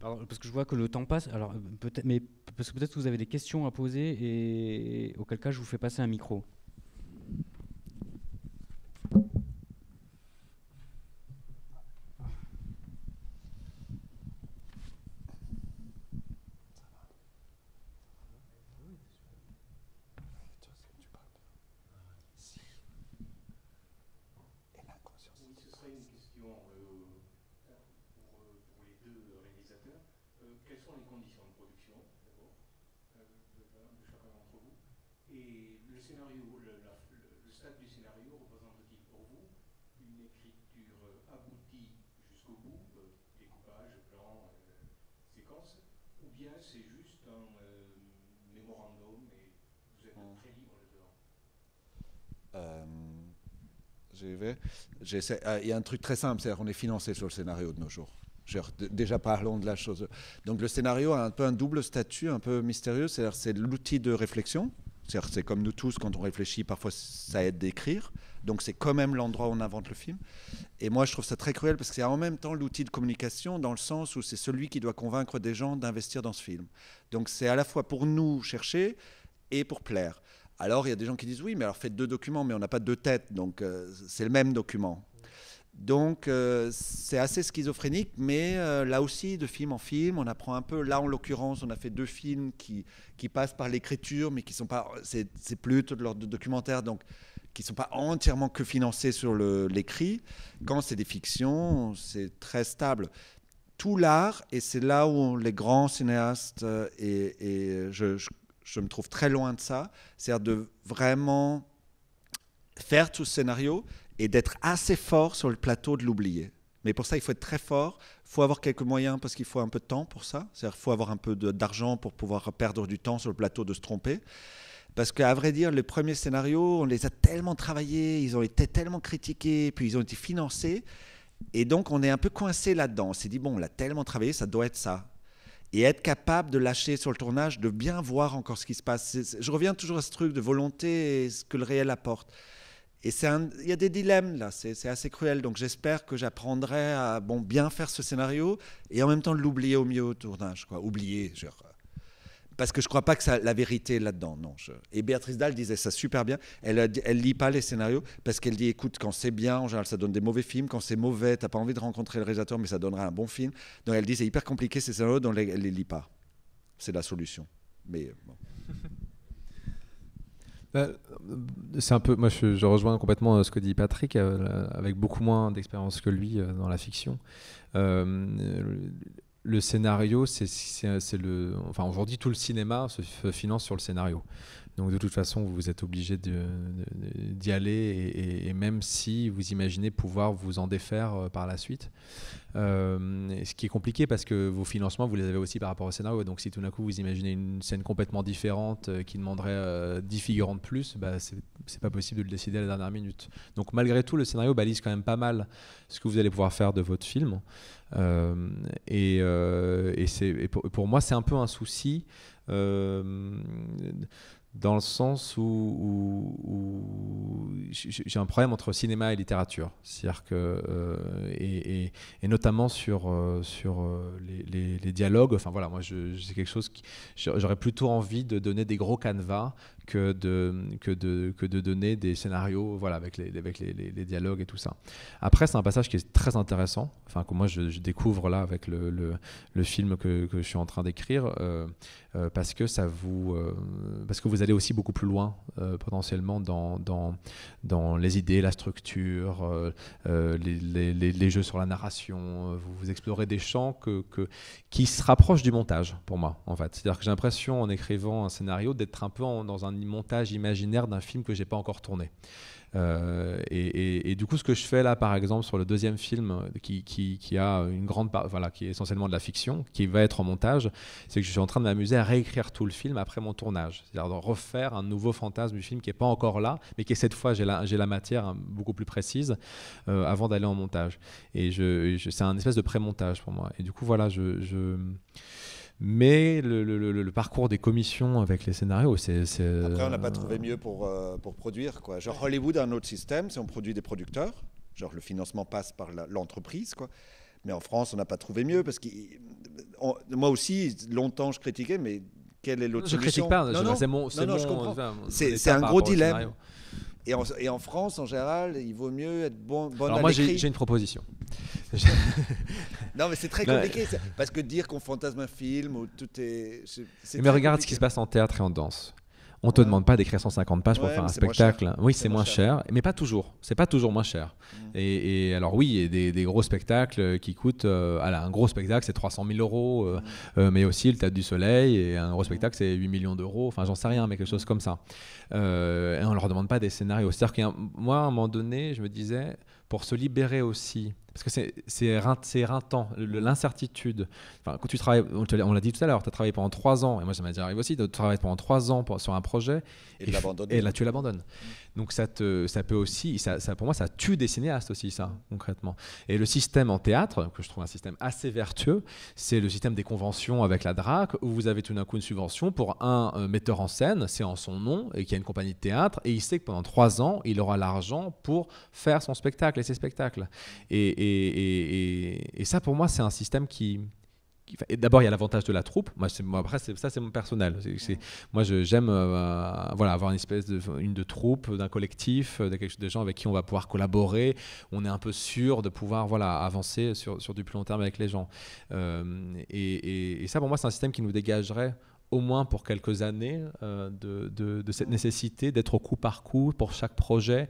Pardon, parce que je vois que le temps passe. Alors peut-être, mais parce que peut-être que vous avez des questions à poser et auquel cas je vous fais passer un micro. Quelles sont les conditions de production, d'abord, de chacun d'entre vous? Et le scénario, le stade du scénario représente-t-il pour vous une écriture aboutie jusqu'au bout, découpage, plan, séquence, ou bien c'est juste un mémorandum et vous êtes très libre là-dedans? Il y a un truc très simple, c'est-à-dire qu'on est financé sur le scénario de nos jours. Déjà parlons de la chose. Donc le scénario a un peu un double statut, un peu mystérieux, c'est-à-dire c'est l'outil de réflexion. C'est comme nous tous, quand on réfléchit, parfois ça aide d'écrire. Donc c'est quand même l'endroit où on invente le film. Et moi je trouve ça très cruel parce que c'est en même temps l'outil de communication dans le sens où c'est celui qui doit convaincre des gens d'investir dans ce film. Donc c'est à la fois pour nous chercher et pour plaire. Alors il y a des gens qui disent oui, mais alors faites 2 documents, mais on n'a pas 2 têtes, donc c'est le même document. Donc c'est assez schizophrénique, mais là aussi, de film en film, on apprend un peu. Là, en l'occurrence, on a fait 2 films qui passent par l'écriture, mais qui sont pas. C'est plutôt de l'ordre de documentaire, donc qui sont pas entièrement que financés sur l'écrit. Quand c'est des fictions, c'est très stable. Tout l'art, et c'est là où les grands cinéastes, et je me trouve très loin de ça, c'est-à-dire de vraiment faire tout ce scénario et d'être assez fort sur le plateau de l'oublier. Mais pour ça, il faut être très fort, il faut avoir quelques moyens parce qu'il faut un peu de temps pour ça. C'est-à-dire qu'il faut avoir un peu d'argent pour pouvoir perdre du temps sur le plateau, de se tromper. Parce qu'à vrai dire, les premiers scénarios, on les a tellement travaillés, ils ont été tellement critiqués, puis ils ont été financés. Et donc, on est un peu coincé là-dedans. On s'est dit, bon, on l'a tellement travaillé, ça doit être ça. Et être capable de lâcher sur le tournage, de bien voir encore ce qui se passe. Je reviens toujours à ce truc de volonté et ce que le réel apporte. Et il y a des dilemmes là, c'est assez cruel. Donc j'espère que j'apprendrai à bien faire ce scénario et en même temps l'oublier au milieu au tournage. Oublier, parce que je ne crois pas que la vérité est là-dedans. Non, Et Béatrice Dalle disait ça super bien. Elle lit pas les scénarios parce qu'elle dit, écoute, quand c'est bien, en général, ça donne des mauvais films. Quand c'est mauvais, tu n'as pas envie de rencontrer le réalisateur, mais ça donnera un bon film. Donc elle dit, c'est hyper compliqué ces scénarios, donc elle les lit pas. C'est la solution. Mais bon. C'est un peu, moi je rejoins complètement ce que dit Patrick, avec beaucoup moins d'expérience que lui dans la fiction. Le scénario, enfin aujourd'hui tout le cinéma se finance sur le scénario. Donc de toute façon, vous êtes obligé d'y aller et même si vous imaginez pouvoir vous en défaire par la suite. Ce qui est compliqué parce que vos financements, vous les avez aussi par rapport au scénario. Donc si tout d'un coup vous imaginez une scène complètement différente qui demanderait 10 figurants de plus, c'est pas possible de le décider à la dernière minute. Donc malgré tout, le scénario balise quand même pas mal ce que vous allez pouvoir faire de votre film. Pour moi, c'est un peu un souci. Dans le sens où j'ai un problème entre cinéma et littérature, c'est-à-dire que et notamment sur les dialogues. Enfin voilà, moi c'est quelque chose j'aurais plutôt envie de donner des gros canevas que de donner des scénarios, voilà, avec les dialogues et tout ça. Après, c'est un passage qui est très intéressant, enfin que moi je découvre là avec le film que je suis en train d'écrire, parce que vous allez aussi beaucoup plus loin potentiellement dans les idées, la structure, les jeux sur la narration. Vous explorez des champs qui se rapprochent du montage pour moi, en fait. C'est-à-dire que j'ai l'impression en écrivant un scénario d'être un peu dans un montage imaginaire d'un film que j'ai pas encore tourné. Et du coup, ce que je fais là, par exemple, sur le deuxième film qui a une grande part, voilà, qui est essentiellement de la fiction, qui va être en montage, c'est que je suis en train de m'amuser à réécrire tout le film après mon tournage, c'est-à-dire de refaire un nouveau fantasme du film qui est pas encore là, mais qui cette fois j'ai la matière beaucoup plus précise avant d'aller en montage. Et c'est un espèce de pré-montage pour moi. Et du coup, voilà, mais le parcours des commissions avec les scénarios, c'est Après, on n'a pas trouvé mieux pour produire, quoi. Genre Hollywood a un autre système, c'est on produit des producteurs, genre le financement passe par l'entreprise, quoi. Mais en France, on n'a pas trouvé mieux parce que moi aussi, longtemps, je critiquais, mais quelle est l'autre solution? Je critique pas, je comprends. C'est un gros dilemme. Et en France, en général, il vaut mieux être bon Alors moi, j'ai une proposition. Non, mais c'est très compliqué, parce que dire qu'on fantasme un film, où tout est... Mais regarde ce qui se passe en théâtre et en danse. On te demande pas d'écrire 150 pages pour faire un spectacle. Oui, c'est moins cher, mais pas toujours. C'est pas toujours moins cher. Et alors oui, il y a des gros spectacles qui coûtent... un gros spectacle, c'est 300 000 euros, mais aussi le Théâtre du Soleil, et un gros spectacle, c'est 8 millions d'euros. Enfin, j'en sais rien, mais quelque chose comme ça. Et on leur demande pas des scénarios. C'est-à-dire que moi, à un moment donné, je me disais, pour se libérer aussi... Parce que c'est éreintant, l'incertitude. Enfin, quand tu travailles, on l'a dit tout à l'heure, tu as travaillé pendant 3 ans, et moi ça m'est déjà arrivé aussi de travailler pendant 3 ans sur un projet, et là tu l'abandonnes. Donc ça peut aussi, pour moi ça tue des cinéastes aussi, ça, concrètement. Et le système en théâtre, que je trouve un système assez vertueux, c'est le système des conventions avec la DRAC, où vous avez tout d'un coup une subvention pour un metteur en scène, c'est en son nom, et qui a une compagnie de théâtre, et il sait que pendant 3 ans, il aura l'argent pour faire son spectacle et ses spectacles. Et ça, pour moi, c'est un système qui d'abord, il y a l'avantage de la troupe. Après, ça, c'est mon personnel. Moi, j'aime avoir une espèce de troupe, d'un collectif, des gens avec qui on va pouvoir collaborer. On est un peu sûr de pouvoir avancer sur du plus long terme avec les gens. Et ça, pour moi, c'est un système qui nous dégagerait au moins pour quelques années de cette nécessité d'être au coup par coup pour chaque projet.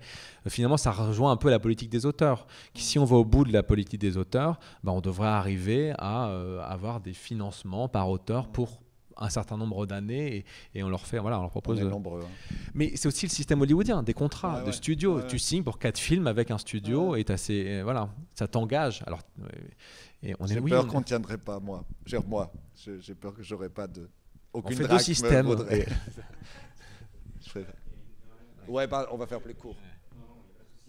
Finalement, ça rejoint un peu la politique des auteurs. Si on va au bout de la politique des auteurs, on devrait arriver à avoir des financements par auteur pour un certain nombre d'années et on leur fait, on leur propose. On est nombreux, hein. Mais c'est aussi le système hollywoodien, des contrats de studio. Tu signes pour 4 films avec un studio et ça t'engage. Alors, j'ai peur qu'on ne tiendrait pas, moi. J'ai peur que j'aurais pas de... On fait 2 systèmes. On va faire plus court.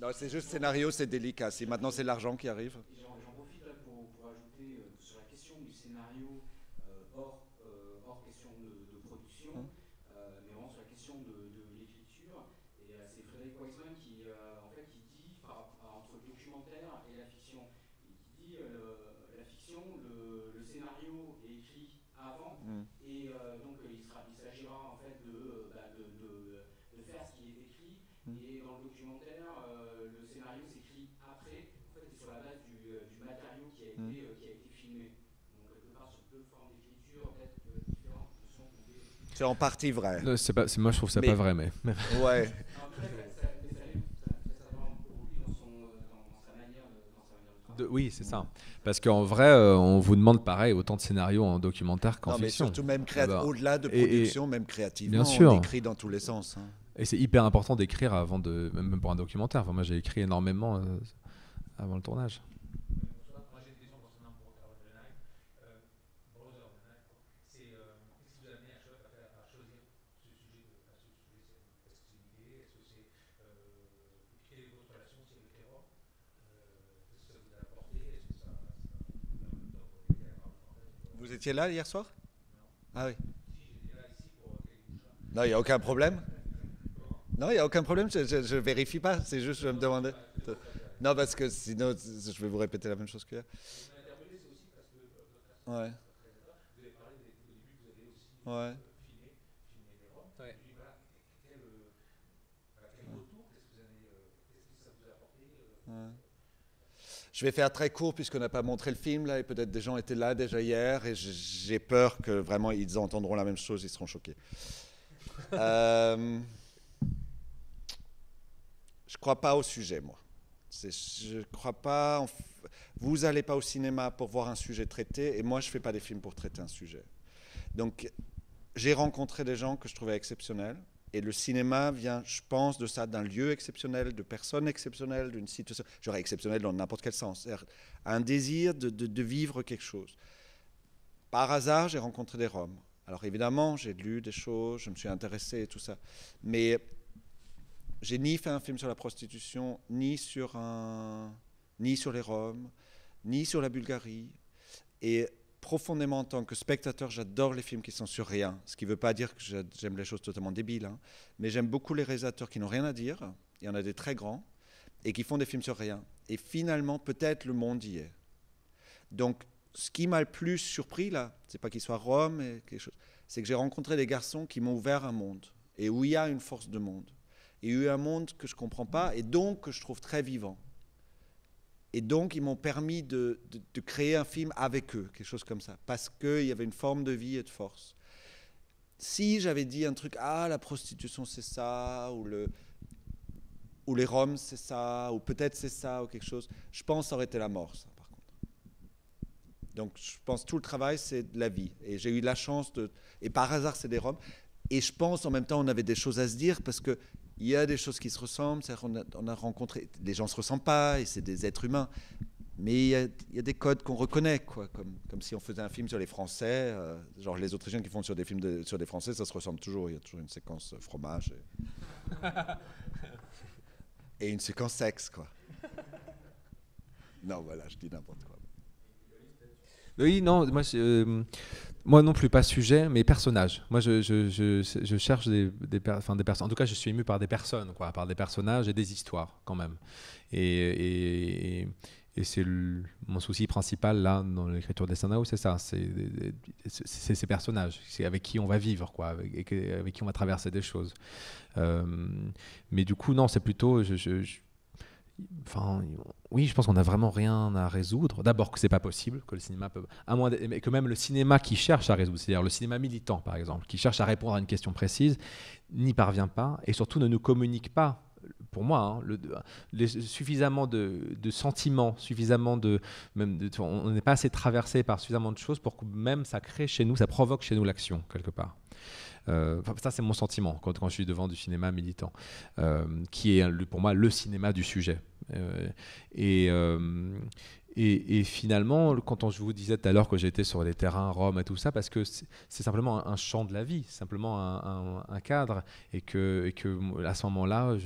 Non, c'est juste scénario, c'est délicat. Si maintenant c'est l'argent qui arrive. J'en profite là pour ajouter sur la question du scénario hors question de production, mais vraiment sur la question de l'écriture. Et c'est Frédéric Weissman qui, en fait, qui dit, entre le documentaire et la fiction, et qui dit la fiction, le scénario est écrit avant, et donc il s'agira en fait de faire ce qui est écrit, et dans le documentaire, le scénario s'écrit après, en fait, c'est sur la base du matériau qui a été filmé. Donc quelque part, sur deux formes d'écriture peut-être différentes qui sont tombées. C'est en partie vrai. Moi, je trouve ça pas vrai, mais. Ouais. Oui, c'est ça. Parce qu'en vrai, on vous demande pareil autant de scénarios en documentaire qu'en fiction. Mais surtout même au-delà de production, même créativement, bien sûr. On écrit dans tous les sens. Hein. Et c'est hyper important d'écrire même pour un documentaire. Enfin, moi, j'ai écrit énormément avant le tournage. Moi, j'ai une question concernant Broder. C'est qu'est-ce qui vous a amené à choisir ce sujet? Est-ce que c'est une idée? Est-ce que c'est quelle est votre relation aussi avec les Roms? Qu'est-ce que ça vous a apporté? Est-ce que ça Vous étiez là hier soir? Non. Ah oui. Si, j'étais là ici pour Non, il n'y a aucun problème. Non, il n'y a aucun problème, je ne vérifie pas, c'est juste je me demandais. Non, parce que sinon, je vais vous répéter la même chose qu'hier. Ouais. Vous avez parlé au début que vous avez aussi Ouais. filmé les Roms. Ouais. Et puis voilà, quel retour, qu'est-ce que ça vous a apporté? Ouais. Je vais faire très court puisqu'on n'a pas montré le film là et peut-être des gens étaient là déjà hier et j'ai peur que vraiment ils entendront la même chose, ils seront choqués. Je ne crois pas au sujet, moi. Je ne crois pas. Vous n'allez pas au cinéma pour voir un sujet traité, et moi, je ne fais pas des films pour traiter un sujet. Donc, j'ai rencontré des gens que je trouvais exceptionnels, et le cinéma vient, je pense, de ça, d'un lieu exceptionnel, de personnes exceptionnelles, d'une situation. Genre exceptionnelle dans n'importe quel sens. Un désir de vivre quelque chose. Par hasard, j'ai rencontré des Roms. Alors, évidemment, j'ai lu des choses, je me suis intéressé et tout ça. Mais j'ai ni fait un film sur la prostitution, ni sur les Roms, ni sur la Bulgarie. Et profondément, en tant que spectateur, j'adore les films qui sont sur rien. Ce qui ne veut pas dire que j'aime les choses totalement débiles. Hein. Mais j'aime beaucoup les réalisateurs qui n'ont rien à dire. Il y en a des très grands. Et qui font des films sur rien. Et finalement, peut-être le monde y est. Donc, ce qui m'a le plus surpris, là, c'est pas qu'ils soient Roms, c'est que j'ai rencontré des garçons qui m'ont ouvert un monde. Et où il y a une force de monde. Et il y a eu un monde que je ne comprends pas et donc que je trouve très vivant. Et donc, ils m'ont permis de créer un film avec eux, quelque chose comme ça, parce qu'il y avait une forme de vie et de force. Si j'avais dit un truc, la prostitution c'est ça, ou les Roms c'est ça, ou peut-être c'est ça, ou quelque chose, je pense que ça aurait été la mort, ça, par contre. Donc, je pense que tout le travail, c'est de la vie. Et j'ai eu la chance et par hasard, c'est des Roms. Et je pense, en même temps, on avait des choses à se dire, parce que il y a des choses qui se ressemblent, on a rencontré, les gens ne se ressemblent pas, et c'est des êtres humains, mais il y a des codes qu'on reconnaît, quoi, comme si on faisait un film sur les Français, genre les Autrichiens qui font sur des films sur des Français, ça se ressemble toujours, il y a toujours une séquence fromage, et une séquence sexe, quoi. Non, voilà, je dis n'importe quoi. Oui, non, moi non plus, pas sujet, mais personnage. Moi, je cherche des personnes. En tout cas, je suis ému par des personnes, quoi, par des personnages et des histoires, quand même. Et c'est mon souci principal, là, dans l'écriture des scénarios, c'est ça. C'est ces personnages. C'est avec qui on va vivre, quoi, avec qui on va traverser des choses. Mais du coup, non, c'est plutôt... oui, je pense qu'on n'a vraiment rien à résoudre. D'abord que c'est pas possible, que le cinéma peut, mais que même le cinéma qui cherche à résoudre, c'est-à-dire le cinéma militant par exemple, qui cherche à répondre à une question précise, n'y parvient pas et surtout ne nous communique pas. Pour moi, suffisamment de sentiments, on n'est pas assez traversé par suffisamment de choses pour que même ça crée chez nous, ça provoque chez nous l'action quelque part. Ça c'est mon sentiment quand je suis devant du cinéma militant, qui est pour moi le cinéma du sujet. Et Et finalement, quand je vous disais tout à l'heure que j'étais sur les terrains Rome et tout ça, parce que c'est simplement un champ de la vie, simplement un cadre, et que à ce moment-là,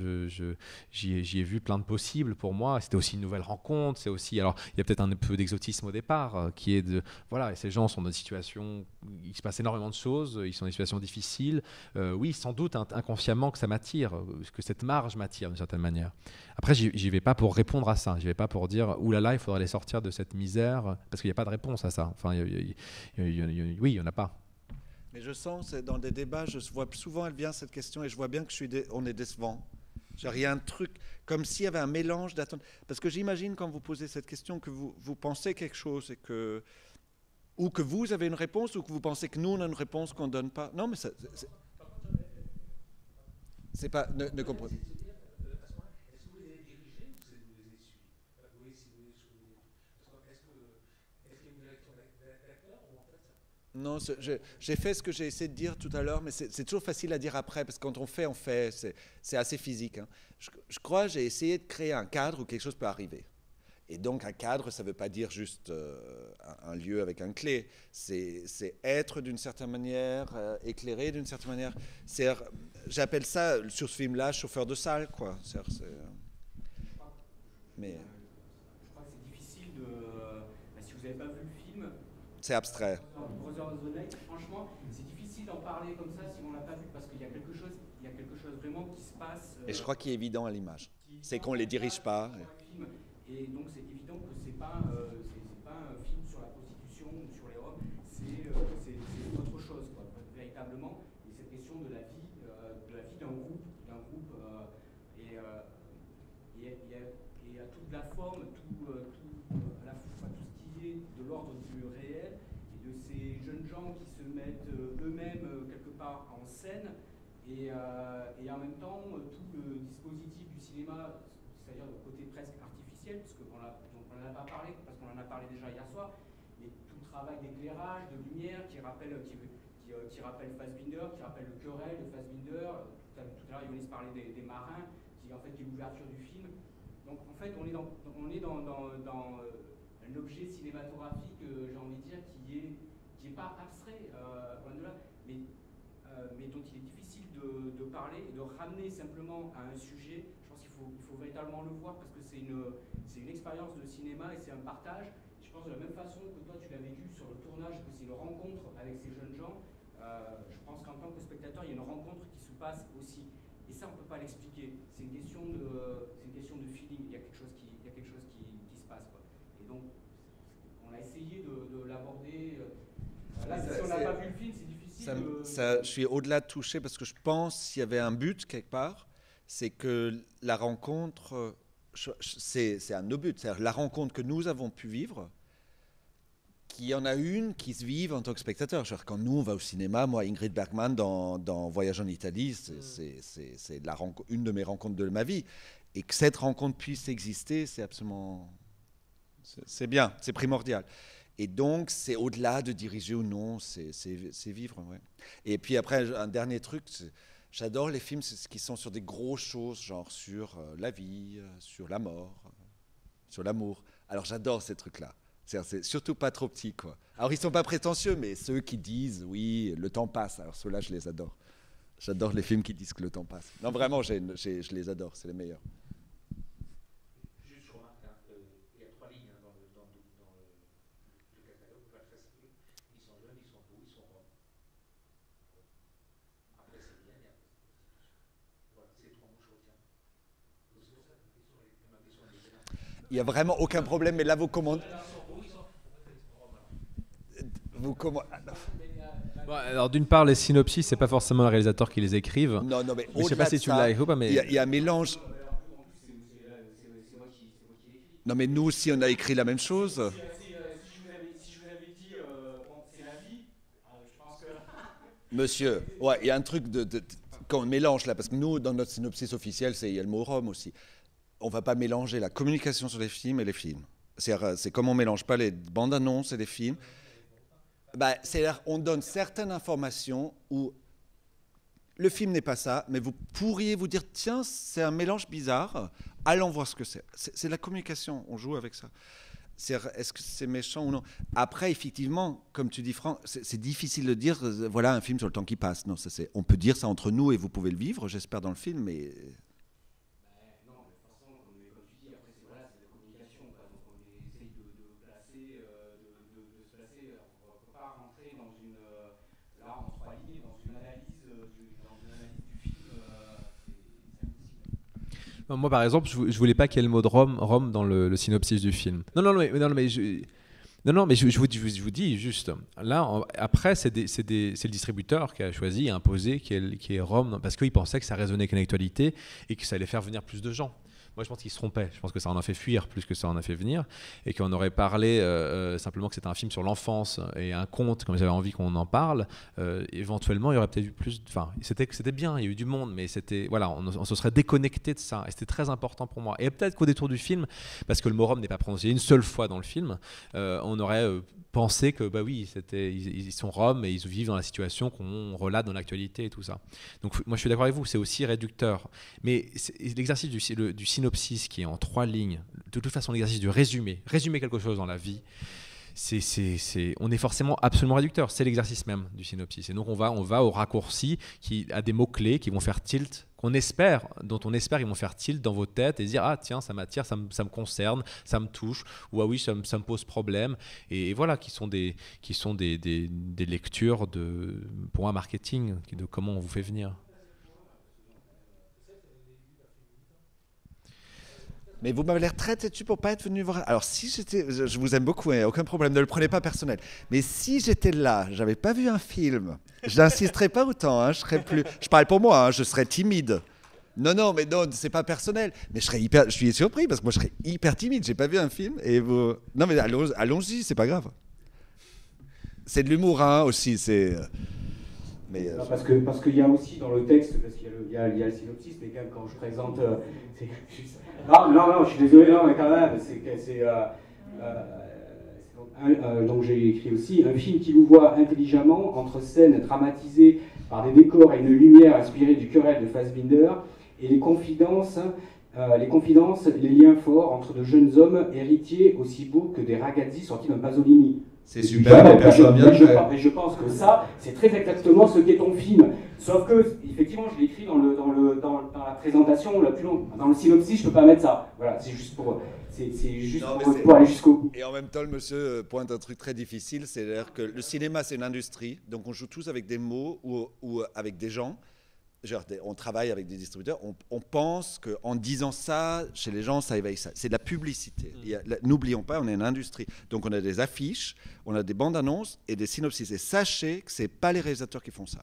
j'y ai vu plein de possibles pour moi. C'était aussi une nouvelle rencontre. C'est aussi, alors il y a peut-être un peu d'exotisme au départ, qui est de voilà, et ces gens sont dans des situations, il se passe énormément de choses, ils sont dans des situations difficiles. Oui, sans doute inconsciemment que ça m'attire, que cette marge m'attire d'une certaine manière. Après, j'y vais pas pour répondre à ça. J'y vais pas pour dire ouh là là, il faudrait les sortir de cette misère, parce qu'il n'y a pas de réponse à ça. Enfin, oui, il n'y en a pas. Mais je sens, dans des débats, je vois souvent, elle vient cette question, et je vois bien que on est décevant. Il y a un truc, comme s'il y avait un mélange d'attentes. Parce que j'imagine, quand vous posez cette question, que vous pensez quelque chose, ou que vous avez une réponse, ou que vous pensez que nous, on a une réponse qu'on ne donne pas. Non, mais c'est pas... Ne comprenez. Non, j'ai fait ce que j'ai essayé de dire tout à l'heure, mais c'est toujours facile à dire après, parce que quand on fait, c'est assez physique. Hein. Je crois que j'ai essayé de créer un cadre où quelque chose peut arriver. Et donc un cadre, ça ne veut pas dire juste un lieu avec un clé, c'est être d'une certaine manière, éclairé d'une certaine manière. J'appelle ça, sur ce film-là, chauffeur de salle, quoi. Mais... Je crois que c'est difficile de... si vous n'avez pas vu le film... C'est abstrait. Brother of the Night, franchement, c'est difficile d'en parler comme ça si on ne l'a pas vu, parce qu'il y a quelque chose vraiment qui se passe... Et je crois qu'il est évident à l'image. C'est qu'on ne les dirige pas. Et donc c'est évident que c'est pas un film sur la prostitution ou sur les hommes, c'est autre chose, quoi, véritablement. Et cette question de la vie d'un groupe, et à toute la forme, à la fois tout ce qui est de l'ordre du réel, et de ces jeunes gens qui se mettent eux-mêmes quelque part en scène, et en même temps tout le dispositif du cinéma, c'est-à-dire le côté presque artificiel, puisqu'on n'en a pas parlé, parce qu'on en a parlé déjà hier soir, mais tout le travail d'éclairage, de lumière qui rappelle Fassbinder, qui rappelle le querelle de Fassbinder. Tout à l'heure, Yonis parlait des marins, qui en fait est l'ouverture du film. Donc en fait, on est dans un objet cinématographique, j'ai envie de dire, qui est pas abstrait, loin de là, mais dont il est difficile de parler et de ramener simplement à un sujet. Je pense qu'il faut véritablement le voir, parce que c'est une expérience de cinéma et c'est un partage. Je pense de la même façon que toi tu l'as vécu sur le tournage, que c'est une rencontre avec ces jeunes gens. Je pense qu'en tant que spectateur, il y a une rencontre qui se passe aussi. Et ça, on ne peut pas l'expliquer. C'est une question de feeling. Il y a quelque chose qui se passe, quoi. Et donc, on a essayé de l'aborder. Là, si on n'a pas vu le film, c'est difficile. Je suis au-delà de touché, parce que je pense qu'il y avait un but quelque part, c'est que la rencontre, c'est un de nos buts, c'est-à-dire la rencontre que nous avons pu vivre, qu'il y en a une qui se vive en tant que spectateur. Genre, quand nous, on va au cinéma, moi, Ingrid Bergman, dans Voyage en Italie, c'est une de mes rencontres de ma vie. Et que cette rencontre puisse exister, c'est absolument... C'est bien, c'est primordial. Et donc, c'est au-delà de diriger ou non, c'est vivre. Ouais. Et puis après, un dernier truc, j'adore les films qui sont sur des grosses choses, genre sur la vie, sur la mort, sur l'amour. Alors j'adore ces trucs-là. C'est surtout pas trop petit, quoi. Alors ils sont pas prétentieux, mais ceux qui disent oui, le temps passe. Alors ceux-là, je les adore. J'adore les films qui disent que le temps passe. Non, vraiment, je les adore. C'est les meilleurs. Juste, je remarque il y a 3 lignes dans le catalogue. Ils sont jeunes, ils sont beaux, ils sont roms. Après, c'est bien, il y a voilà, c'est 3 mots que je retiens. C'est pour ça que ma question est... Il n'y a vraiment aucun problème, mais là, vous commandez... Bon, alors d'une part, les synopsis, c'est pas forcément le réalisateur qui les écrive. Non, mais je sais pas si tu l'as écrit ou pas, mais il y a un mélange. Non, mais nous aussi, on a écrit la même chose. Si je vous avais dit c'est la vie, je pense que... Monsieur, ouais, il y a un truc quand on mélange là, parce que nous, dans notre synopsis officiel, il y a le mot Rome aussi. On ne va pas mélanger la communication sur les films et les films. C'est comme on ne mélange pas les bandes annonces et les films. C'est-à-dire on donne certaines informations où le film n'est pas ça, mais vous pourriez vous dire, tiens, c'est un mélange bizarre, allons voir ce que c'est. C'est la communication, on joue avec ça. Est-ce que c'est méchant ou non? Après, effectivement, comme tu dis, Franck, c'est difficile de dire, voilà un film sur le temps qui passe. Non, on peut dire ça entre nous et vous pouvez le vivre, j'espère, dans le film, mais... Non, mais de toute façon, comme tu dis, après, c'est la communication. Donc on essaye de se placer. On ne peut pas rentrer dans une. Là, on se lié dans une analyse du film. C'est impossible. Moi, par exemple, je voulais pas qu'il y ait le mot de Rome dans le synopsis du film. Non, mais je vous dis juste, là, après, c'est le distributeur qui a choisi et imposé qu'il y ait Rome, parce qu'il pensait que ça résonnait avec une actualité et que ça allait faire venir plus de gens. Moi, je pense qu'il se trompait. Je pense que ça en a fait fuir plus que ça en a fait venir. Et qu'on aurait parlé simplement que c'était un film sur l'enfance et un conte, comme j'avais envie qu'on en parle. Éventuellement, il y aurait peut-être eu plus... Enfin, c'était bien, il y a eu du monde, mais voilà, on se serait déconnecté de ça. Et c'était très important pour moi. Et peut-être qu'au détour du film, parce que le mot Rome n'est pas prononcé une seule fois dans le film, on aurait... penser que bah oui, ils sont roms et ils vivent dans la situation qu'on relate dans l'actualité et tout ça. Donc moi je suis d'accord avec vous, c'est aussi réducteur. Mais l'exercice du synopsis qui est en 3 lignes, de toute façon l'exercice du résumer quelque chose dans la vie, on est forcément absolument réducteur. C'est l'exercice même du synopsis. Et donc on va au raccourci qui a des mots-clés qui vont faire tilt, dont on espère qu'ils vont faire tilt dans vos têtes et dire ah tiens ça m'attire, ça me concerne, ça me touche, ou ah oui ça me pose problème, et voilà, qui sont des lectures pour un marketing de comment on vous fait venir. Mais vous m'avez l'air très têtu pour pas être venu voir. Alors si j'étais, je vous aime beaucoup, hein, aucun problème, ne le prenez pas personnel. Mais si j'étais là, j'avais pas vu un film, j'insisterais pas autant. Hein, je parle pour moi, hein, je serais timide. Non, mais non, c'est pas personnel. Mais je suis surpris parce que moi je serais hyper timide. J'ai pas vu un film et vous. Non mais allons-y, c'est pas grave. C'est de l'humour, hein, aussi. Mais, non, parce qu'il y a aussi dans le texte, parce qu'il y a le synopsis, mais quand même quand je présente, c'est juste... Non, je suis désolé, non, mais quand même, donc j'ai écrit aussi un film qui vous voit intelligemment entre scènes dramatisées par des décors et une lumière inspirée du querelle de Fassbinder et les confidences, les liens forts entre de jeunes hommes héritiers aussi beaux que des ragazzi sortis d'un Pasolini. C'est super, les personnes bien fait. Mais je pense que ça, c'est très exactement ce qu'est ton film. Sauf que, effectivement, je l'ai écrit dans la présentation la plus longue. Dans le synopsis, je peux pas mettre ça. Voilà, c'est juste pour aller jusqu'au bout. Et en même temps, le monsieur pointe un truc très difficile, c'est-à-dire que le cinéma, c'est une industrie, donc on joue tous avec des mots ou avec des gens. Genre, on travaille avec des distributeurs, on pense qu'en disant ça, chez les gens, ça éveille ça. C'est de la publicité. N'oublions pas, on est une industrie. Donc on a des affiches, on a des bandes annonces et des synopsis. Et sachez que ce n'est pas les réalisateurs qui font ça.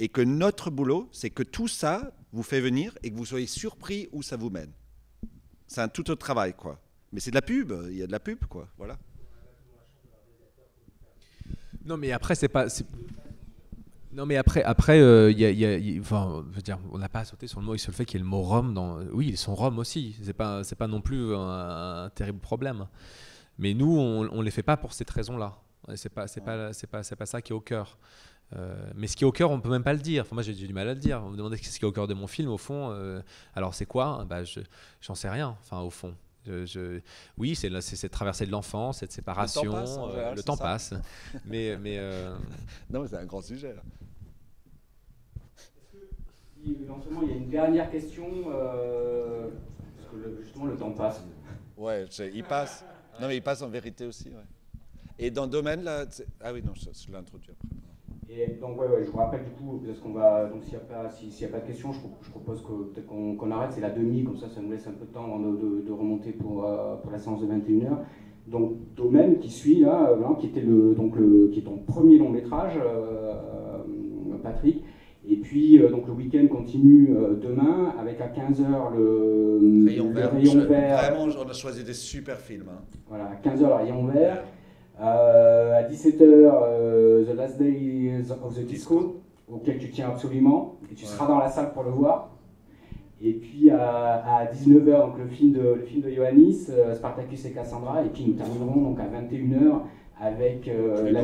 Et que notre boulot, c'est que tout ça vous fait venir et que vous soyez surpris où ça vous mène. C'est un tout autre travail, quoi. Mais c'est de la pub, il y a de la pub, quoi. Voilà. Non, mais après, c'est pas... Non, mais après, enfin, je veux dire, on n'a pas à sauter sur le mot, sur le fait qu'il y ait le mot Rome dans. Oui, ils sont Roms aussi. C'est pas non plus un terrible problème. Mais nous, on les fait pas pour cette raison-là. C'est pas ça qui est au cœur. Mais ce qui est au cœur, on peut même pas le dire. Enfin, moi, j'ai du mal à le dire. On me demandait ce qui est au cœur de mon film, au fond. Alors, c'est quoi? Bah, j'en sais rien. Enfin, au fond. Oui, c'est cette traversée de l'enfance, cette séparation. Le temps passe. Mais non, mais c'est un grand sujet. Là. Éventuellement, il y a une dernière question, parce que justement le temps passe. Ouais, il passe. Non, mais il passe en vérité aussi. Ouais. Et dans le domaine là, ah oui, non, je l'ai introduit après. Et donc ouais, je vous rappelle du coup, parce qu'on va, donc s'il n'y a pas de questions, je propose que peut-être qu'on arrête. C'est la demi, comme ça nous laisse un peu de temps avant de remonter pour la séance de 21h. Donc Domaine qui suit là, qui était qui est ton premier long métrage, Patrick. Et puis, donc le week-end continue demain avec à 15h le Rayon Vert. Vraiment, on a choisi des super films. Hein. Voilà, à 15h le Rayon Vert. À 17h, The Last Days of the Disco, auquel tu tiens absolument. Et tu seras dans la salle pour le voir. Et puis à 19h, donc le film de Ioannis, Spartacus et Cassandra. Et puis nous terminerons donc à 21h avec La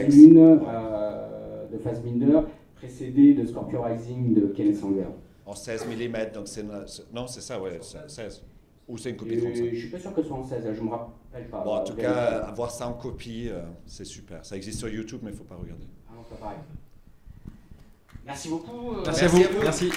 Lune de Fassbinder, précédé de Scorpio Rising de Kenneth Anger. En 16 mm, donc c'est... Non, c'est ça, ouais, 16. Ou c'est une copie française? Je suis pas sûr qu'elle soit française, je me rappelle pas. Bon, en tout cas, avoir ça en copie, c'est super. Ça existe sur YouTube, mais il ne faut pas regarder. Ah non, pas pareil. Merci beaucoup. Merci à vous. Merci à vous. Merci.